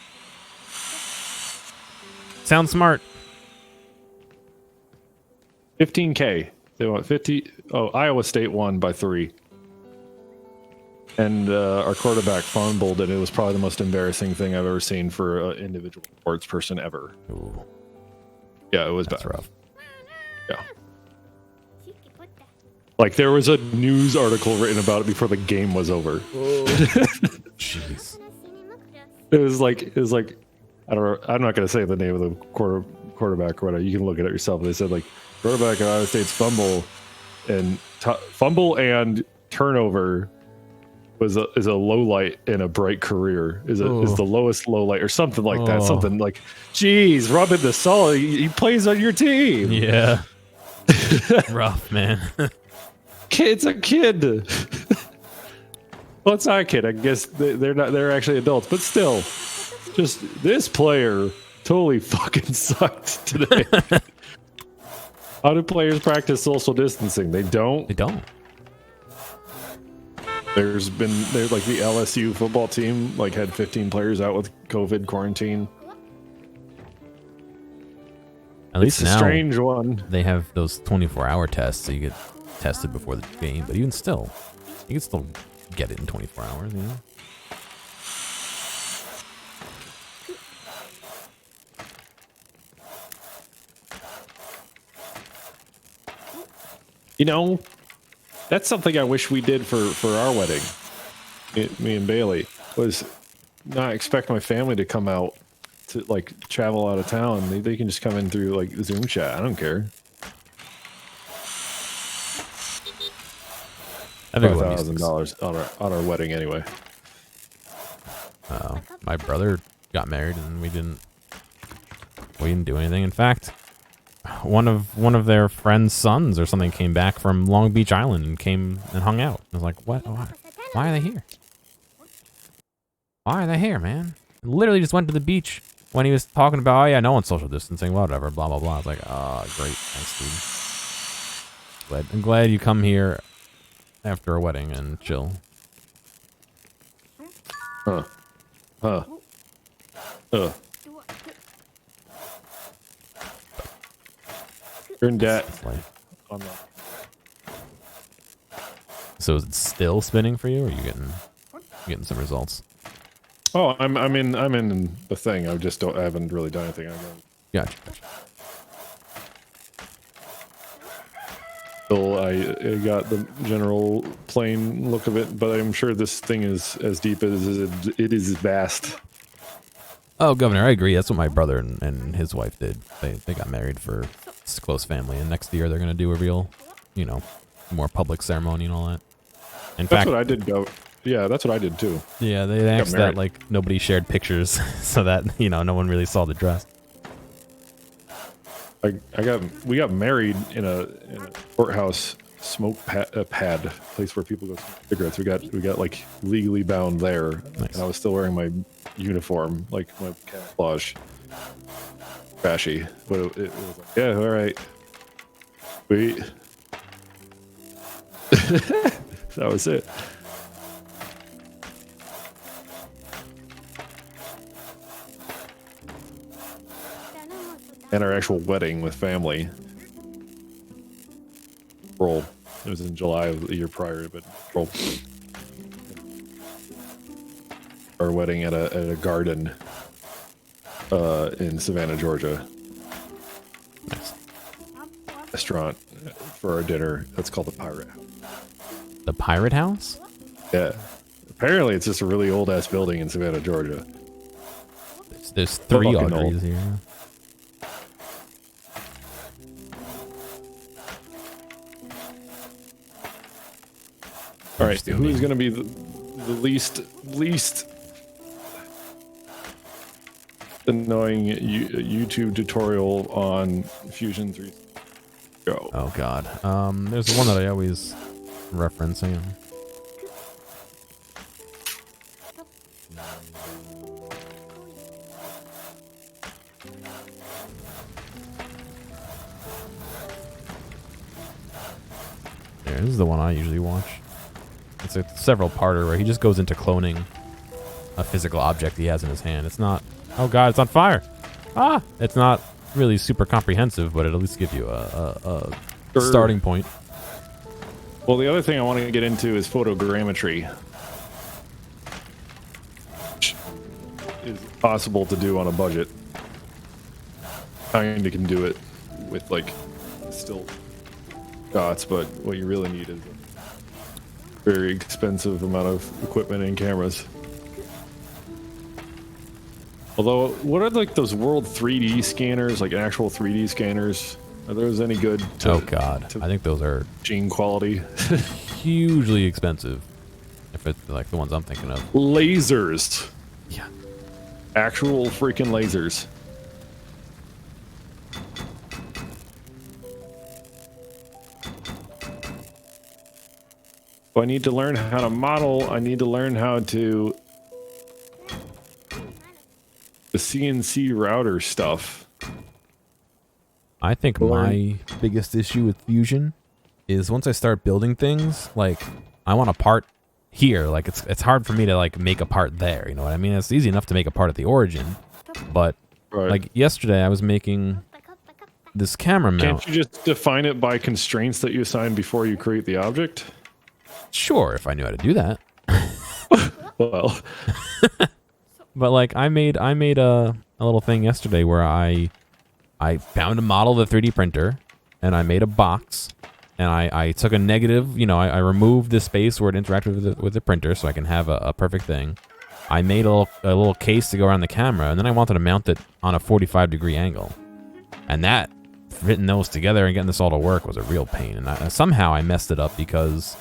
Sounds smart. 15K. They want 50. Oh, Iowa State won by 3. And our quarterback fumbled, and it was probably the most embarrassing thing I've ever seen for an individual sports person ever. Ooh, Yeah, it was that's bad. rough. Yeah. Like, there was a news article written about it before the game was over. Jeez. It was like I don't know, I'm not going to say the name of the quarterback or whatever. You can look it up yourself. They said, like, quarterback at Iowa State's fumble and turnover is a low light in a bright career. Is the lowest low light or something like that. Something like, geez, rubbing the salt. He plays on your team. Yeah. Rough, man. Kid's a kid. Well, it's not a kid. I guess they're not. They're actually adults, but still, just this player totally fucking sucked today. How do players practice social distancing? They don't. They don't. There's like the LSU football team like had 15 players out with COVID quarantine. At least It's a now strange one. they have those 24-hour tests, so you get tested before the game. But even still, you can still get it in 24 hours. You know. You know, that's something I wish we did for our wedding. Me and Bailey was not expect my family to come out to like travel out of town. They can just come in through like Zoom chat. I don't care. I think $5,000 on our wedding anyway. My brother got married and we didn't do anything. In fact, one of their friends' sons or something came back from Long Beach Island and came and hung out. I was like, what? Why are they here? Why are they here, man? Literally just went to the beach when he was talking about, oh yeah, no one's social distancing, whatever, blah blah blah. I was like, oh, great, thanks, dude. I'm glad you come here after a wedding and chill. Huh. You're in debt. So is it still spinning for you, or are you getting some results? Oh, I'm in the thing. I haven't really done anything. Gotcha. Still, I got the general plain look of it, but I'm sure this thing is as deep as it is vast. Oh, Governor, I agree. That's what my brother and his wife did. They got married for close family, and next year they're going to do a real, more public ceremony and all that. In That's fact, what I did. Yeah, that's what I did too. Yeah, they asked that like nobody shared pictures so that no one really saw the dress. We got married in a courthouse smoke pad place where people go smoke cigarettes. We got like legally bound there, nice. And I was still wearing my uniform, like my camouflage, trashy. But it was like, yeah, all right, wait. That was it. And our actual wedding with family. Roll. It was in July of the year prior, but roll. Our wedding at a garden in Savannah, Georgia. Nice. Restaurant for our dinner. That's called the Pirate House. The Pirate House? Yeah. Apparently, it's just a really old ass building in Savannah, Georgia. There's three Audreys old. Here. All right, who's going to be the least annoying YouTube tutorial on Fusion 3? Go. Oh God. There's one that I always reference. Hang on. There, this is the one I usually watch. It's a several-parter where he just goes into cloning a physical object he has in his hand. It's not, oh God, it's on fire. Ah! It's not really super comprehensive, but it'll at least give you a starting point. Well, the other thing I want to get into is photogrammetry. Which is possible to do on a budget. Kinda can do it with like still shots, but what you really need is a very expensive amount of equipment and cameras. Although, what are like those world 3D scanners, like actual 3D scanners? Are those any good? Oh God, I think those are machine quality. hugely expensive. If it's like the ones I'm thinking of. Lasers. Yeah. Actual freaking lasers. I need to learn how to model. I need to learn how to the CNC router stuff. I think my biggest issue with Fusion is once I start building things, like I want a part here. Like it's hard for me to like make a part there. You know what I mean? It's easy enough to make a part at the origin, but like yesterday I was making this camera mount. Can't you just define it by constraints that you assign before you create the object? Sure, if I knew how to do that. Well, but like I made a little thing yesterday where I found a model of the 3D printer and I made a box and I took a negative, you know, I removed the space where it interacted with the printer so I can have a perfect thing. I made a little case to go around the camera and then I wanted to mount it on a 45-degree angle. And that, fitting those together and getting this all to work was a real pain. And somehow I messed it up because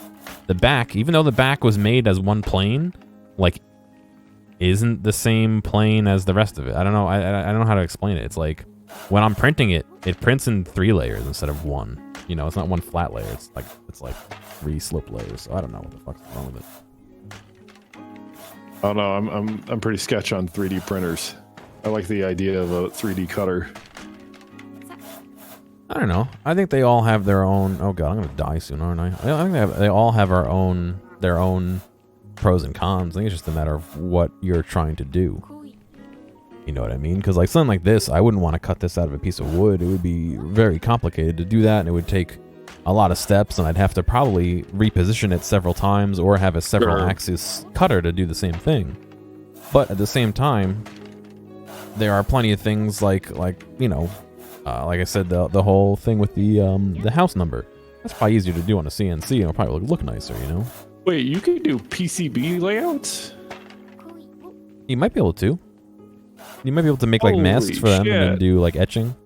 the back, even though the back was made as one plane, like, isn't the same plane as the rest of it. I don't know. I don't know how to explain it. It's like when I'm printing it, it prints in 3 layers instead of 1. You know, it's not 1 flat layer. It's like 3 slip layers. So I don't know what the fuck's wrong with it. I don't know. I'm pretty sketch on 3D printers. I like the idea of a 3D cutter. I don't know. I think they all have their own. Oh god, I'm gonna die soon, aren't I? I think they all have their own pros and cons. I think it's just a matter of what you're trying to do. You know what I mean? Because like something like this, I wouldn't want to cut this out of a piece of wood. It would be very complicated to do that, and it would take a lot of steps, and I'd have to probably reposition it several times or have a several axis cutter to do the same thing. But at the same time, there are plenty of things like you know. Like I said, the whole thing with the house number. That's probably easier to do on a CNC, and it'll probably look nicer, you know? Wait, you can do PCB layouts? You might be able to. You might be able to make like masks for them and then do like etching.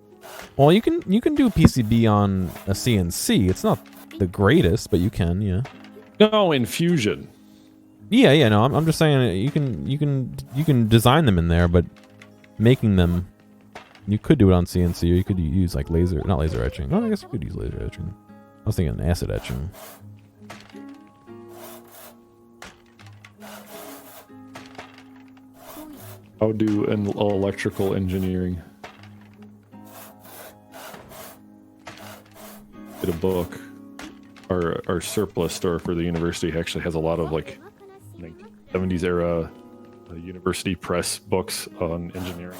Well, you can do PCB on a CNC. It's not the greatest, but you can, yeah. No, in Fusion. Yeah, no, I'm just saying you can design them in there, but making them. You could do it on CNC, or you could use like not laser etching. No, I guess you could use laser etching. I was thinking acid etching. How do an electrical engineering? Get a book. Our surplus store for the university actually has a lot of like 1970s era university press books on engineering.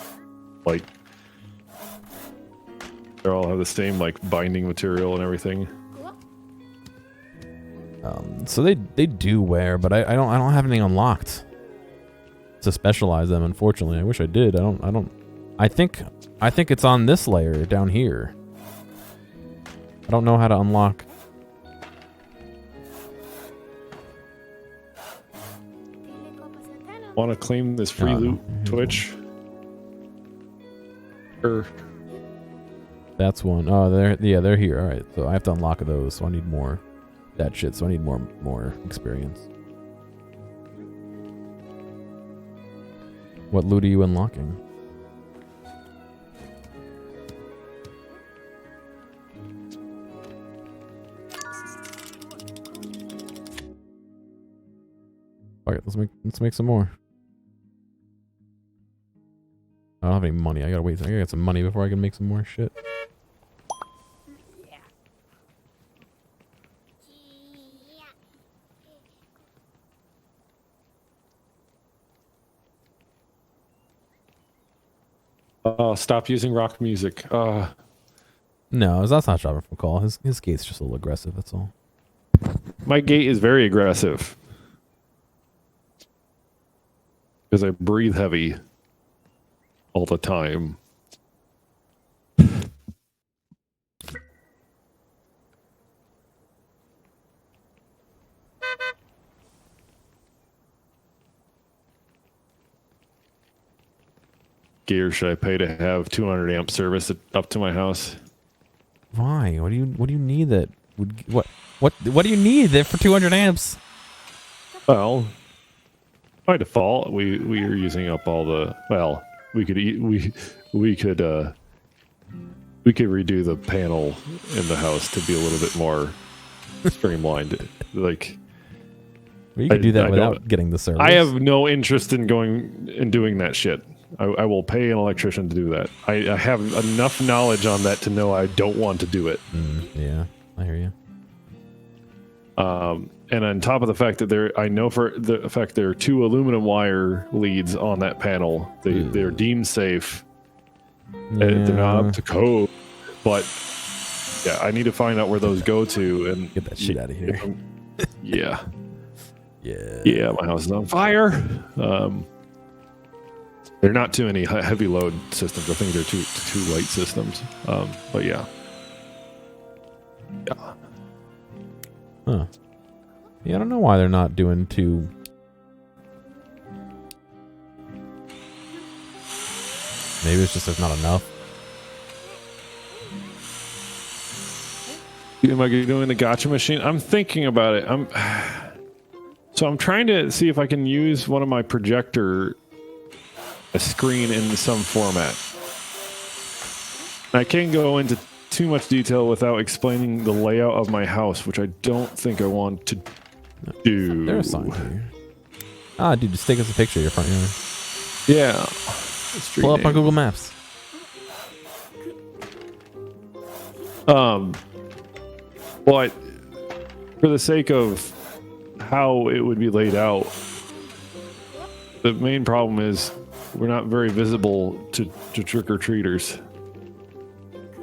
Like they all have the same like binding material and everything. So they do wear, but I don't have anything unlocked to specialize them. Unfortunately, I wish I did. I think it's on this layer down here. I don't know how to unlock. Want to claim this free loot, Twitch? Or that's one. Oh, they're here. All right, so I have to unlock those. So I need more that shit. So I need more experience. What loot are you unlocking? All right, let's make some more. I don't have any money. I gotta wait. I gotta get some money before I can make some more shit. Oh, stop using rock music. No, that's not dropping from call. His gate's just a little aggressive. That's all. My gate is very aggressive because I breathe heavy all the time. Gear should I pay to have 200 amp service up to my house? Why? What do you need that would what do you need that for 200 amps? Well, by default, we are using up all the. Well, we could redo the panel in the house to be a little bit more streamlined. Like But you could do that I without don't- getting the service. I have no interest in going and doing that shit. I will pay an electrician to do that. I have enough knowledge on that to know I don't want to do it. Yeah, I hear you. And on top of the fact that I know for the fact there are 2 aluminum wire leads on that panel. They're deemed safe. They're not up to code, but yeah, I need to find out where those go to and Get that shit out of here. Yeah. Yeah. My house is on fire. They're not too many heavy load systems. I think they're two light systems. But yeah. Huh. Yeah, I don't know why they're not doing 2. Maybe it's just there's not enough. Am I doing the gotcha machine? I'm thinking about it. I'm trying to see if I can use one of my projector a screen in some format. I can't go into too much detail without explaining the layout of my house, which I don't think I want to do. There's a sign here. Ah, dude, just take us a picture of your front yard. Yeah. Pull up on Google Maps. But for the sake of how it would be laid out, the main problem is we're not very visible to trick-or-treaters.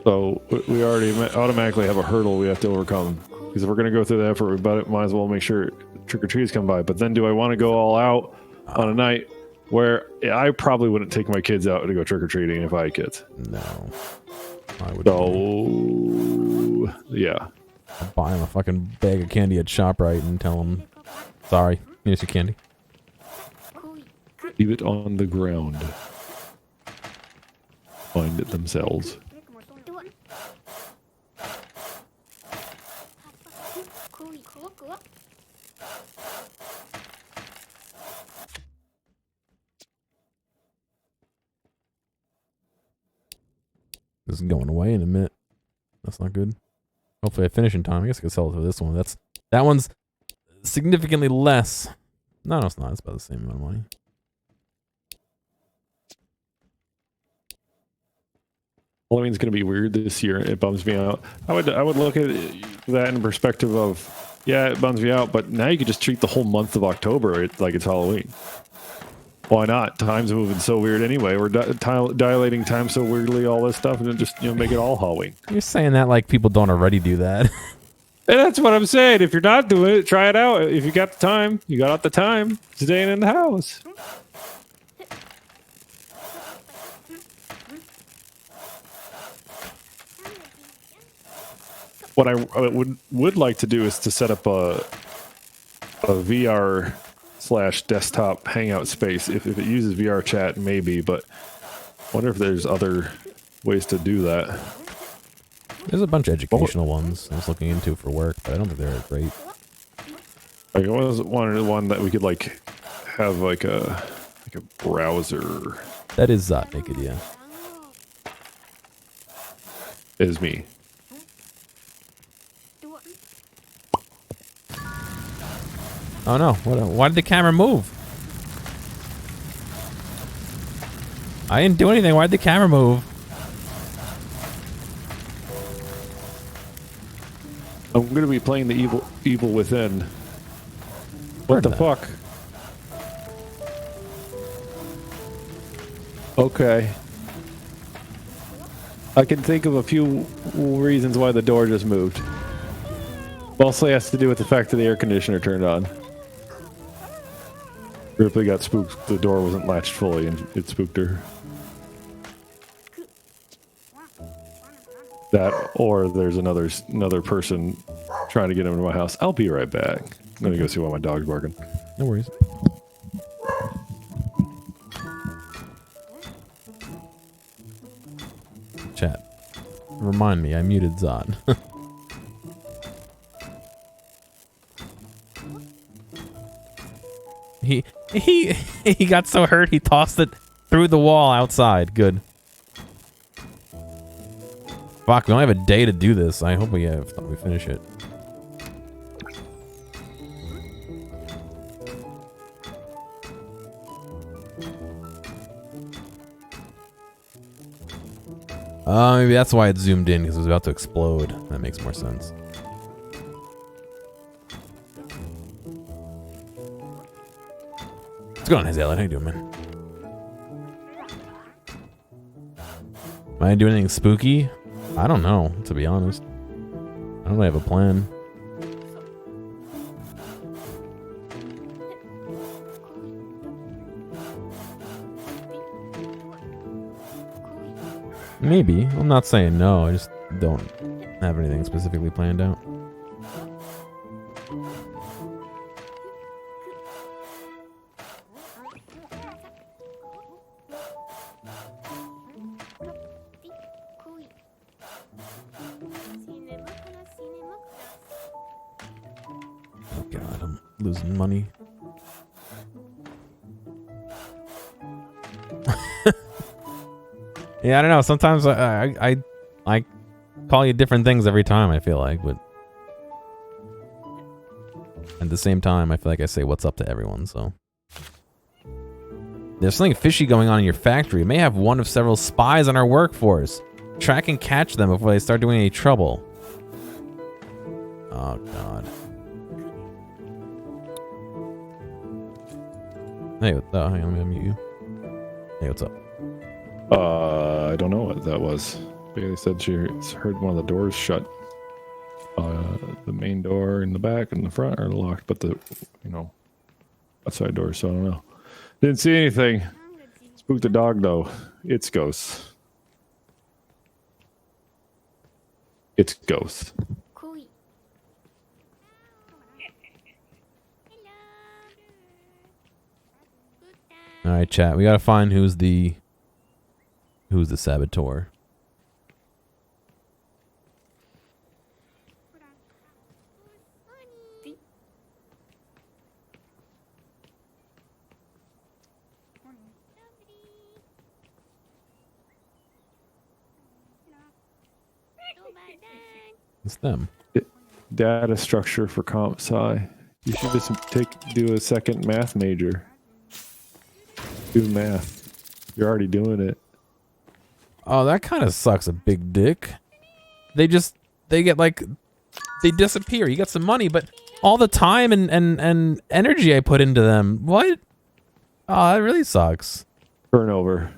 So we already automatically have a hurdle we have to overcome. Because if we're going to go through the effort, we might as well make sure trick-or-treaters come by. But then do I want to go all out on a night where I probably wouldn't take my kids out to go trick-or-treating if I had kids? No. I would. So, yeah. I'll buy him a fucking bag of candy at ShopRite and tell him, sorry, here's your candy. Leave it on the ground. Find it themselves. This is going away in a minute. That's not good. Hopefully I finish in time. I guess I could sell it for this one. That one's significantly less. No, it's not. It's about the same amount of money. Halloween's going to be weird this year. It bums me out. I would look at that in perspective of, yeah, it bums me out, but now you could just treat the whole month of October like it's Halloween. Why not? Time's moving so weird anyway. We're dilating time so weirdly, all this stuff, and then just make it all Halloween. You're saying that like people don't already do that. And that's what I'm saying. If you're not doing it, try it out. If you got the time, you got out the time, staying in the house. What I would like to do is to set up a VR / desktop hangout space. If it uses VR chat, maybe, but I wonder if there's other ways to do that. There's a bunch of educational ones I was looking into for work, but I don't think they're great. Like, I was wanted one that we could like have like a browser. That is Zot Naked, yeah. Is me. Oh no! Why did the camera move? I didn't do anything. Why did the camera move? I'm going to be playing the Evil Within. What the fuck? Okay. I can think of a few reasons why the door just moved. Mostly has to do with the fact that the air conditioner turned on. Ripley got spooked. The door wasn't latched fully and it spooked her. That, or there's another person trying to get into my house. I'll be right back. I'm gonna go see why my dog's barking. No worries. Chat. Remind me, I muted Zod. He got so hurt he tossed it through the wall outside. Good. Fuck, we only have a day to do this. I hope we finish it. Maybe that's why it zoomed in, because it was about to explode. That makes more sense. What's going on, Hazel? How you doing, man? Am I doing anything spooky? I don't know, to be honest. I don't really have a plan. Maybe. I'm not saying no. I just don't have anything specifically planned out. Oh God, I'm losing money. Yeah, I don't know. Sometimes I call you different things every time, I feel like, but at the same time, I feel like I say what's up to everyone, so. There's something fishy going on in your factory. It may have one of several spies on our workforce. Track and catch them before they start doing any trouble. Oh, God. Hey, hang on, I'm gonna mute you. Hey, what's up? I don't know what that was. Bailey said she heard one of the doors shut. The main door in the back and the front are locked, but the, outside door, so I don't know. Didn't see anything. Spooked the dog, though. It's ghosts. It's ghosts. Alright, chat. We gotta find who's the saboteur. It's them. Data structure for comp sci. You should just do a second math major. Do math. You're already doing it. Oh, that kind of sucks, a big dick. They get like, they disappear. You got some money, but all the time and energy I put into them. What? Oh, that really sucks. Turnover.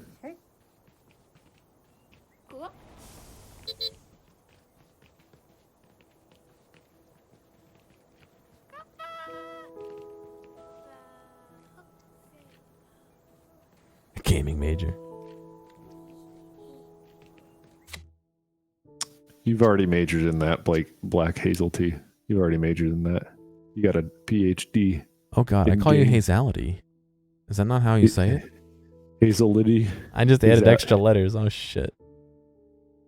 Gaming major. You've already majored in that, Black Hazel Tea. You've already majored in that. You got a PhD. Oh God, I call you Hazelity. Is that not how you say it? Hazelity. I just added extra letters. Oh shit.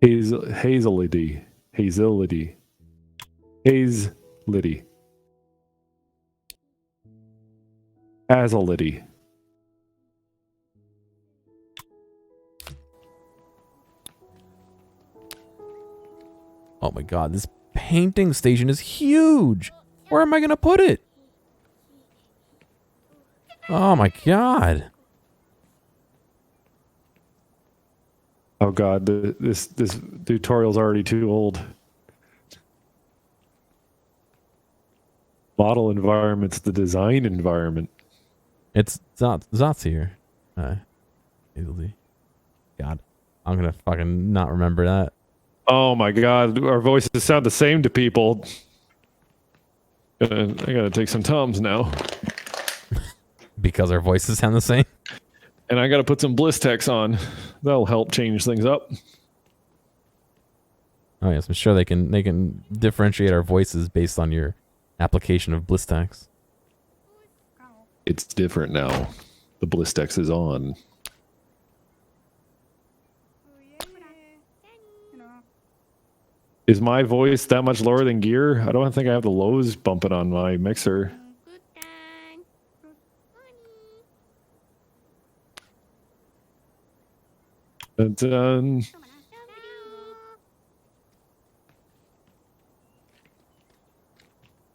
Hazelity. Hazelity. Hazelity. Hazelity. Oh my God, this painting station is huge. Where am I gonna put it? Oh my God. Oh God, this tutorial's already too old. Model environment's the design environment. It's Zot's here. Easily. God, I'm gonna fucking not remember that. Oh my God, our voices sound the same to people. I gotta take some Tums now. Because our voices sound the same? And I gotta put some Blistex on. That'll help change things up. Oh yes, I'm sure they can differentiate our voices based on your application of Blistex. It's different now. The Blistex is on. Is my voice that much lower than Gear? I don't think I have the lows bumping on my mixer. Dun. If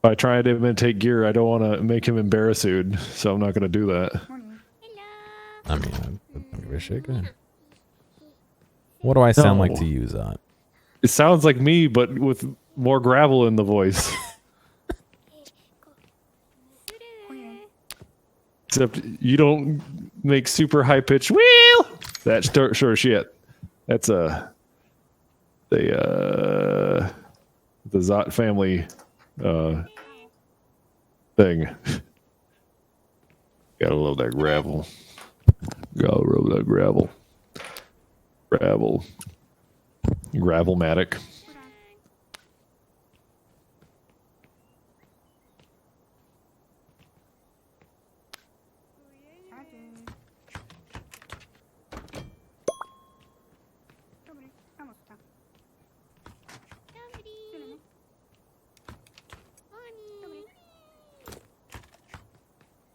I try to imitate Gear, I don't want to make him embarrassed, so I'm not going to do that. I mean, I don't give a shit. Go ahead. What do I sound like to you, Zot? It sounds like me, but with more gravel in the voice. Except you don't make super high pitched wheel. That's sure shit. That's the Zot family thing. Gotta love that gravel. Gotta love that gravel. Gravelmatic.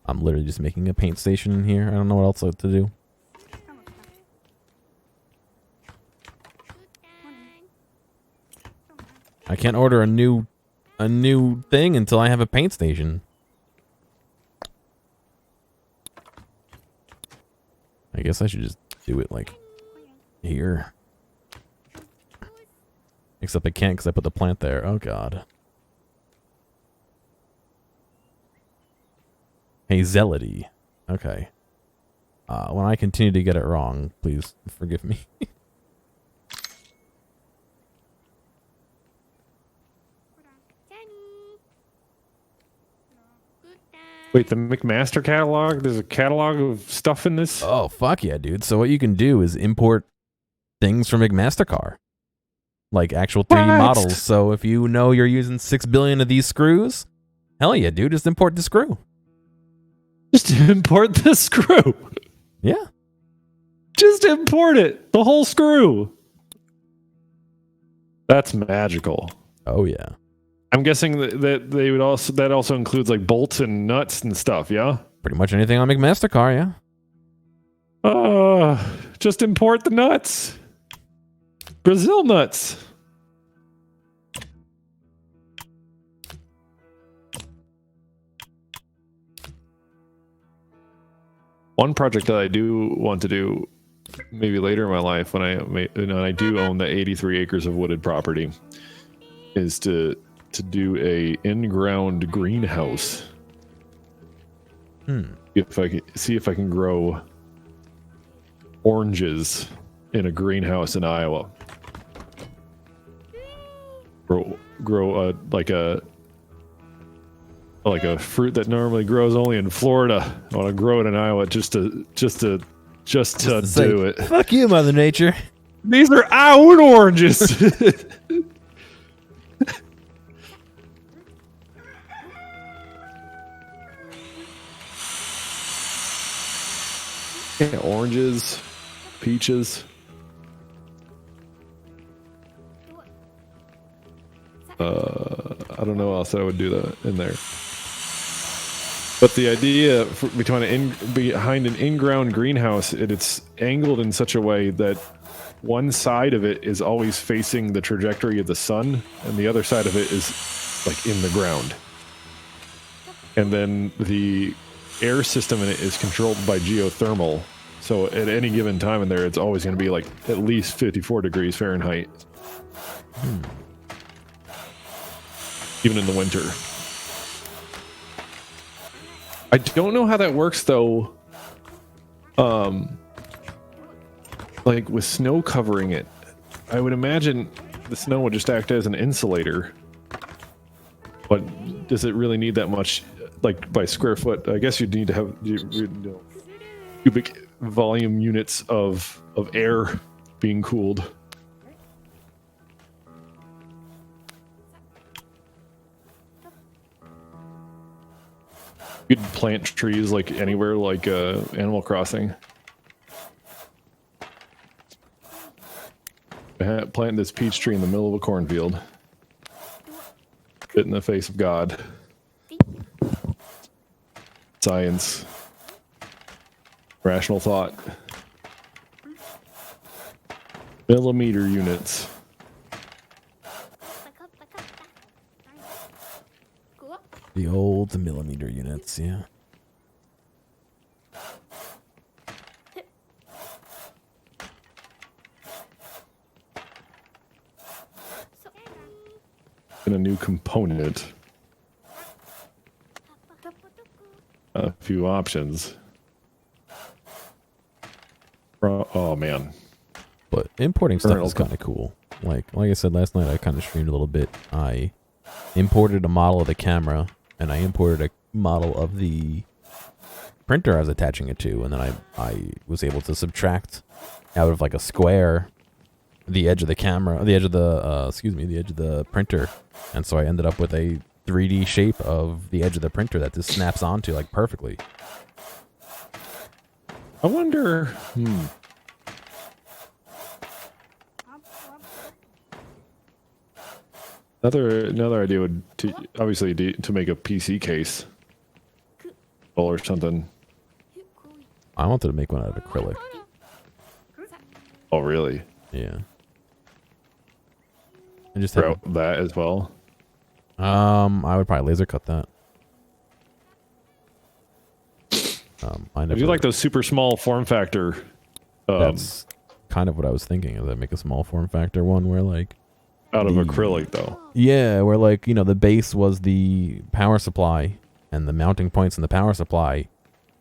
I'm literally just making a paint station in here. I don't know what else to do. I can't order a new thing until I have a paint station. I guess I should just do it like here. Except I can't because I put the plant there. Oh god. Hey, Zeality. Okay. When I continue to get it wrong, please forgive me. Wait, the McMaster catalog? There's a catalog of stuff in this? Oh, fuck yeah, dude. So what you can do is import things from McMastercar. Like actual 3D models. So if you know you're using 6 billion of these screws, hell yeah, dude, just import the screw. Just import the screw. Yeah. Just import it. The whole screw. That's magical. Oh yeah. I'm guessing that they would also that also includes like bolts and nuts and stuff, yeah? Pretty much anything on McMastercar, yeah. Just import the nuts. Brazil nuts. One project that I do want to do maybe later in my life when I do own the 83 acres of wooded property is to do a in-ground greenhouse. If I can see if I can grow oranges in a greenhouse in Iowa. Grow like a fruit that normally grows only in Florida. I want to grow it in Iowa just to do it. Fuck you, Mother Nature. These are our oranges. Yeah, oranges, peaches. I don't know what else I would do that in there. But the idea behind an in-ground greenhouse, it's angled in such a way that one side of it is always facing the trajectory of the sun, and the other side of it is like in the ground. And then the air system in it is controlled by geothermal. So at any given time in there, it's always going to be like at least 54 degrees Fahrenheit. Even in the winter. I don't know how that works though. Like with snow covering it, I would imagine the snow would just act as an insulator. But does it really need that much, like by square foot? I guess you'd need to have cubic volume units of air being cooled. You could plant trees like anywhere, like Animal Crossing. Plant this peach tree in the middle of a cornfield. Spit in the face of God. Science. Rational thought. Millimeter units. The old millimeter units, yeah. in a new component. A few options. Oh man. But importing stuff Kernel is kind of cool. Like I said last night, I kind of streamed a little bit. I imported a model of the camera, and I imported a model of the printer I was attaching it to, and then I was able to subtract out of like a square the edge of the camera, the edge of the the edge of the printer, and so I ended up with a 3D shape of the edge of the printer that just snaps onto like perfectly. I wonder. Another idea would obviously to make a PC case or something. I wanted to make one out of acrylic. Oh really? Yeah. I just Route that as well. I would probably laser cut that. I do like those super small form factor. That's kind of what I was thinking. Is I make a small form factor one where like out of acrylic though. Yeah, where like the base was the power supply, and the mounting points in the power supply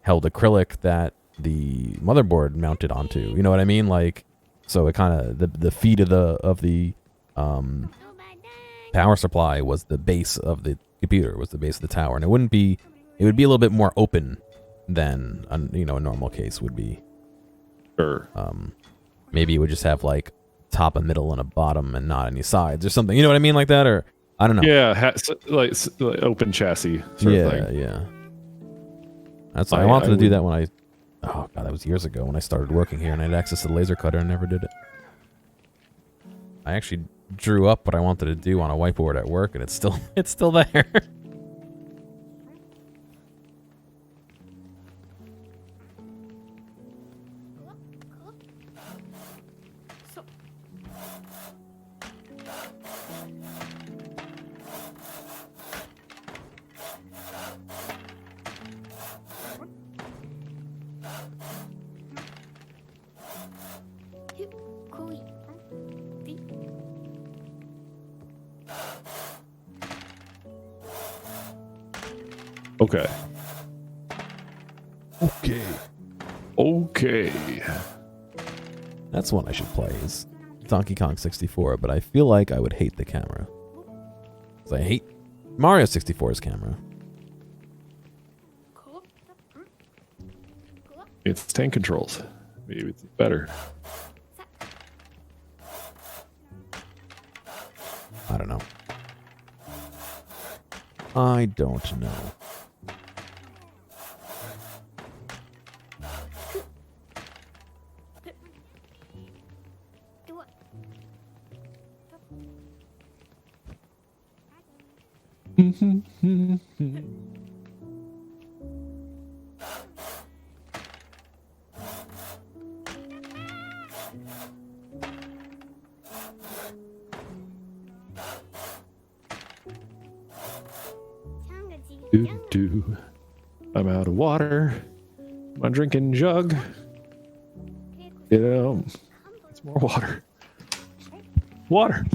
held acrylic that the motherboard mounted onto. You know what I mean? Like, so it kind of the feet of the power supply was the base of the computer, was the base of the tower, and it would be a little bit more open than a normal case would be. Sure. Maybe it would just have like top, a middle, and a bottom, and not any sides or something. You know what I mean, like that, or I don't know. Yeah, like open chassis sort of thing. Yeah. That's why I wanted to do that when oh god, that was years ago when I started working here and I had access to the laser cutter and never did it. I actually drew up what I wanted to do on a whiteboard at work, and it's still there. Okay. That's one I should play, is Donkey Kong 64, but I feel like I would hate the camera. 'Cause I hate Mario 64's camera. It's tank controls. Maybe it's better. I don't know. I don't know. I'm out of water. My drinking jug. It's more water. Water.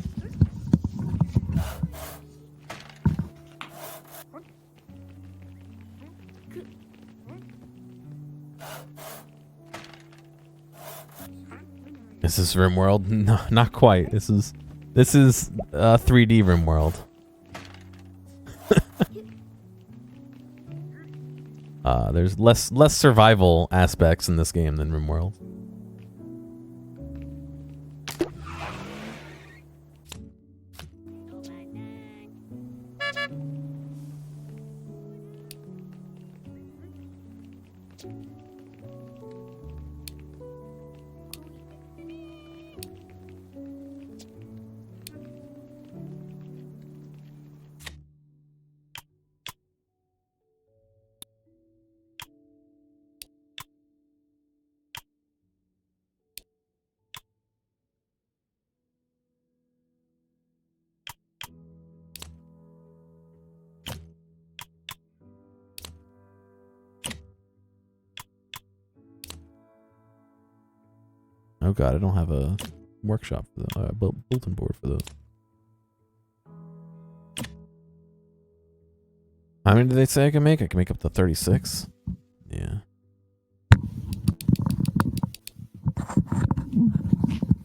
This is RimWorld? No, not quite. This is 3D RimWorld. There's less survival aspects in this game than RimWorld. Oh god, I don't have a workshop for the bulletin board for those. many did they say I can make? I can make up to 36. Yeah.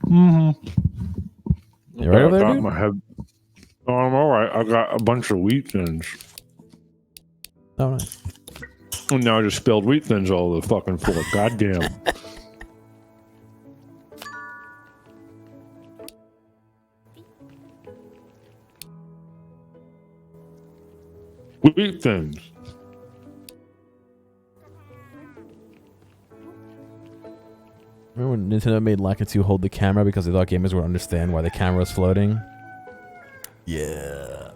Mm-hmm. You right over there, dude? My head. Oh, I'm all right. I got a bunch of wheat thins. Oh, nice. And now I just spilled wheat thins all over the fucking floor. Goddamn. Wheat thins. Remember when Nintendo made Lakitu hold the camera because they thought gamers would understand why the camera was floating? Yeah.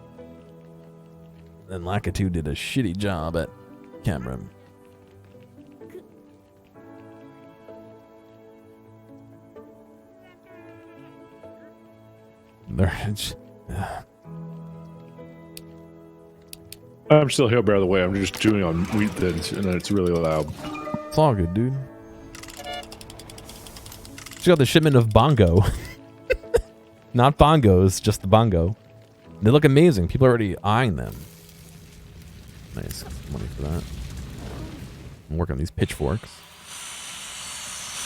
Then Lakitu did a shitty job at camera. I'm still here, by the way. I'm just chewing on wheat thins, and it's really loud. It's all good, dude. She got the shipment of bongo. Not bongos, just the bongo. They look amazing. People are already eyeing them. Nice. Money for that. I'm working on these pitchforks.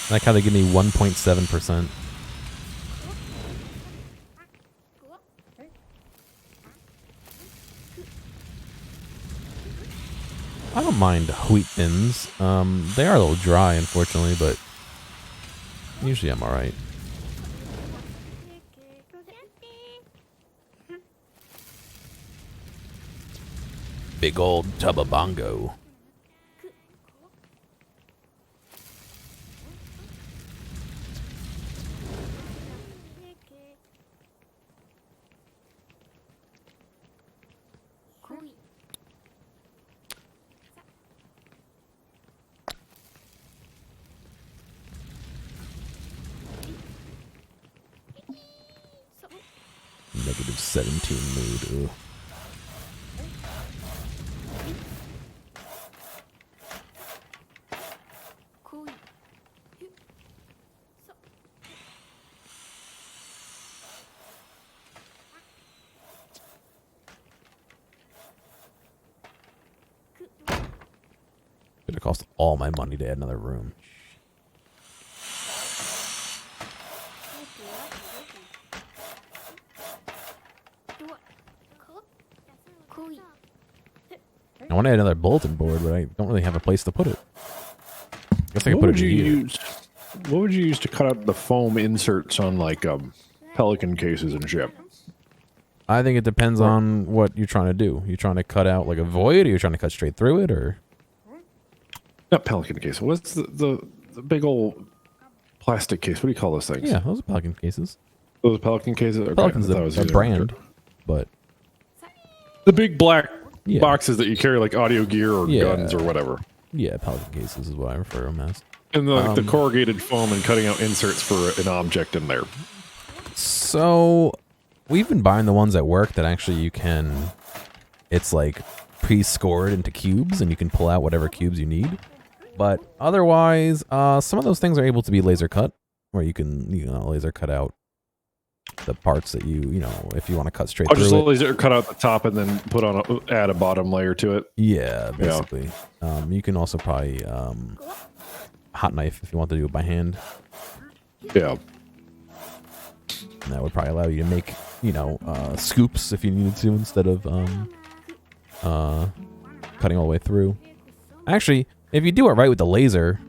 I like how they give me 1.7%. I don't mind wheat thins. They are a little dry, unfortunately, but usually I'm alright. Big old tub of bongo. Negative 17 mood. Ugh. It'd cost all my money to add another room. I want to add another bulletin board, but I don't really have a place to put it. I guess I can put it here. What would you use to cut out the foam inserts on like Pelican cases and shit? I think it depends on what you're trying to do. You're trying to cut out like a void, or you're trying to cut straight through it, or not Pelican case. What's the big old plastic case? What do you call those things? Yeah, those are Pelican cases. Those Pelican cases. Okay. Pelican's a brand, but the big black boxes that you carry like audio gear or guns or whatever. Yeah, Pelican cases is what I refer to them as. And the corrugated foam and cutting out inserts for an object in there. So we've been buying the ones at work that actually you can. It's like pre-scored into cubes, and you can pull out whatever cubes you need. But otherwise, some of those things are able to be laser cut, where you can laser cut out the parts that you if you want to cut straight through just it. Laser cut out the top and then add a bottom layer to it. Yeah, basically. Yeah. You can also probably hot knife if you want to do it by hand. Yeah. And that would probably allow you to make scoops if you needed to instead of cutting all the way through. Actually, if you do it right with the laser,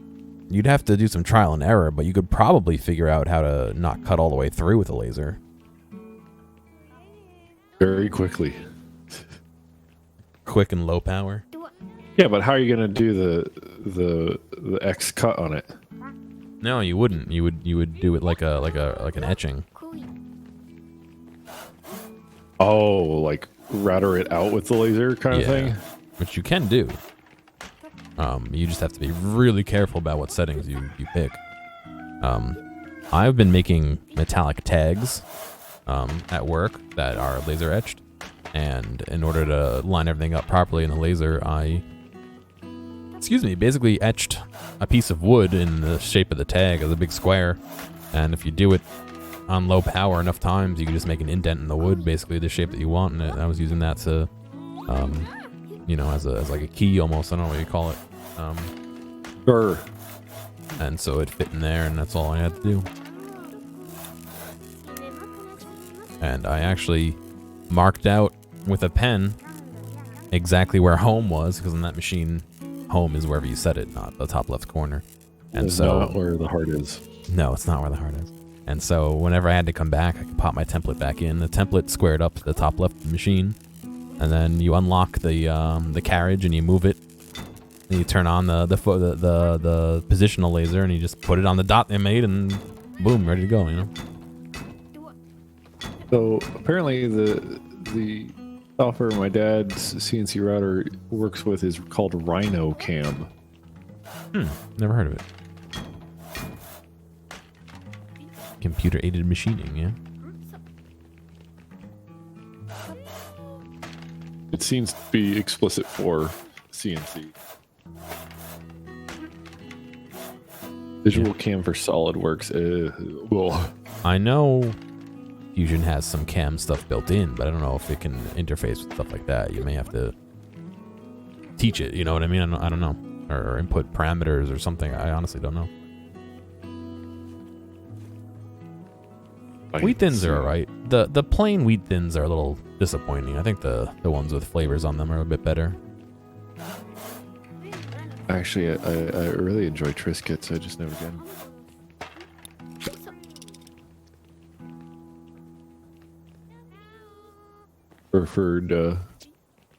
you'd have to do some trial and error, but you could probably figure out how to not cut all the way through with a laser. Very quickly. Quick and low power. Yeah, but how are you going to do the X cut on it? No, you wouldn't. You would do it like an etching. Oh, like router it out with the laser kind of thing? Which you can do. You just have to be really careful about what settings you pick. I've been making metallic tags at work that are laser etched, and in order to line everything up properly in the laser, I basically etched a piece of wood in the shape of the tag as a big square, and if you do it on low power enough times, you can just make an indent in the wood, basically the shape that you want, and I was using that to you know, as like a key almost. I don't know what you call it. Sure. And so it fit in there, and that's all I had to do. And I actually marked out with a pen exactly where home was, because on that machine, home is wherever you set it, not the top left corner. And It's so not where the heart is. no, it's not where the heart is. And so whenever I had to come back, I could pop my template back in. The template squared up to the top left of the machine, and then you unlock the carriage and you move it. And you turn on the positional laser, and you just put it on the dot they made, and boom, ready to go. You know. So apparently the software my dad's CNC router works with is called Rhino Cam. Never heard of it. Computer aided machining, yeah. It seems to be explicit for CNC. Visual Cam for SolidWorks. Well, I know Fusion has some cam stuff built in, but I don't know if it can interface with stuff like that. You may have to teach it, you know what I mean? I don't know. Or input parameters or something. I honestly don't know. Wheat thins are alright. The plain wheat thins are a little disappointing. I think the ones with flavors on them are a bit better. Actually, I really enjoy Triscuits. I just never get them. Preferred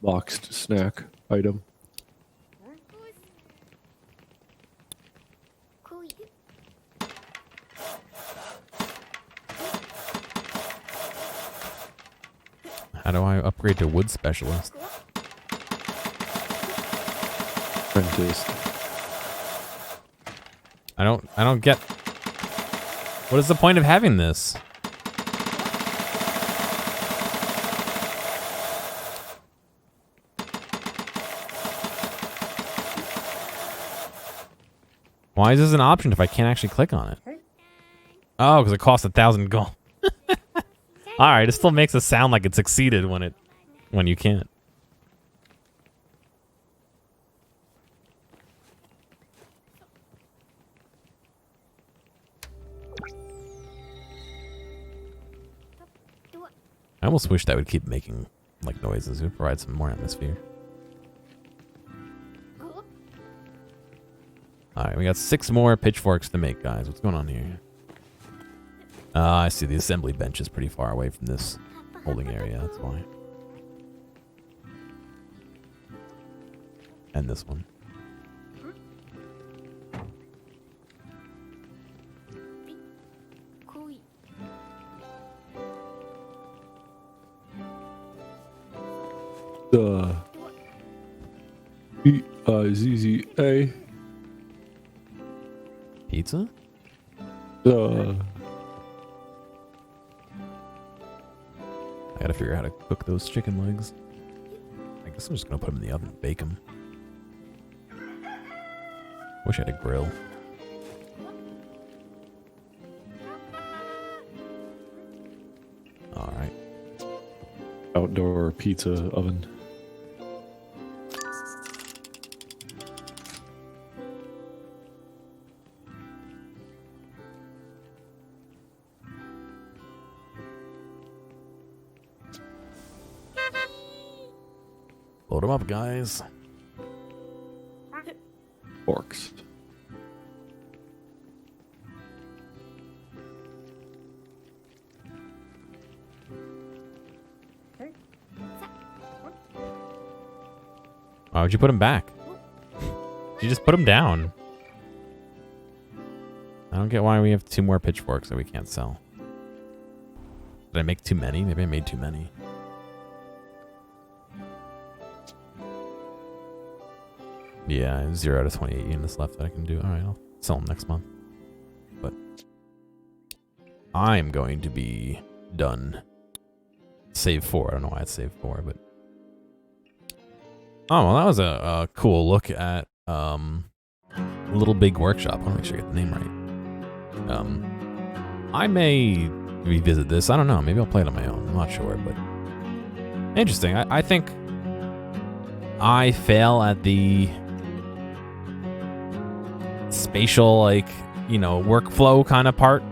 boxed snack item. How do I upgrade to wood specialist? Apprentice. I don't get. What is the point of having this? Why is this an option if I can't actually click on it? Oh, because it costs 1,000 gold. All right, it still makes it sound like it succeeded when you can't. I almost wish that would keep making like noises. It would provide some more atmosphere. All right, we got 6 more pitchforks to make, guys. What's going on here? I see the assembly bench is pretty far away from this holding area. That's why. And this one. PIZZA. Pizza? I gotta figure out how to cook those chicken legs. I guess I'm just gonna put them in the oven and bake them. Wish I had a grill. Alright. Outdoor pizza oven. Load them up, guys. Forks. Why would you put them back? You just put them down. I don't get why we have 2 more pitchforks that we can't sell. Did I make too many? Maybe I made too many. Yeah, 0 out of 28 units left that I can do. Alright, I'll sell them next month. But I'm going to be done. Save 4. I don't know why it's save 4, but... Oh, well, that was a cool look at Little Big Workshop. I want to make sure I get the name right. I may revisit this. I don't know. Maybe I'll play it on my own. I'm not sure, but... Interesting. I think... I fail at the spatial, like, you know, workflow kind of part,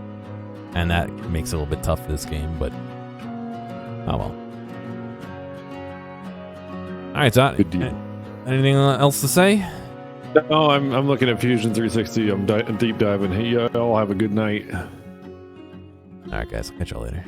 and that makes it a little bit tough for this game, but oh well. All right, Todd. Good deal. Anything else to say? No, I'm looking at Fusion 360. I'm deep diving. Hey, y'all have a good night. All right, guys. Catch y'all later.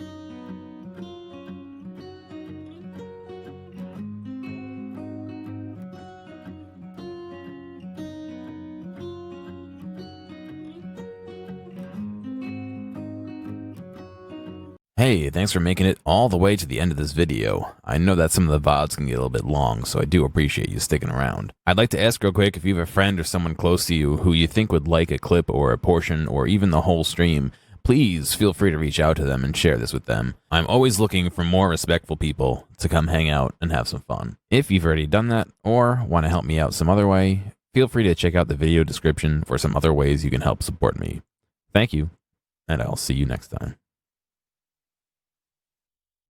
Hey, thanks for making it all the way to the end of this video. I know that some of the VODs can get a little bit long, so I do appreciate you sticking around. I'd like to ask real quick if you have a friend or someone close to you who you think would like a clip or a portion or even the whole stream, please feel free to reach out to them and share this with them. I'm always looking for more respectful people to come hang out and have some fun. If you've already done that or want to help me out some other way, feel free to check out the video description for some other ways you can help support me. Thank you, and I'll see you next time.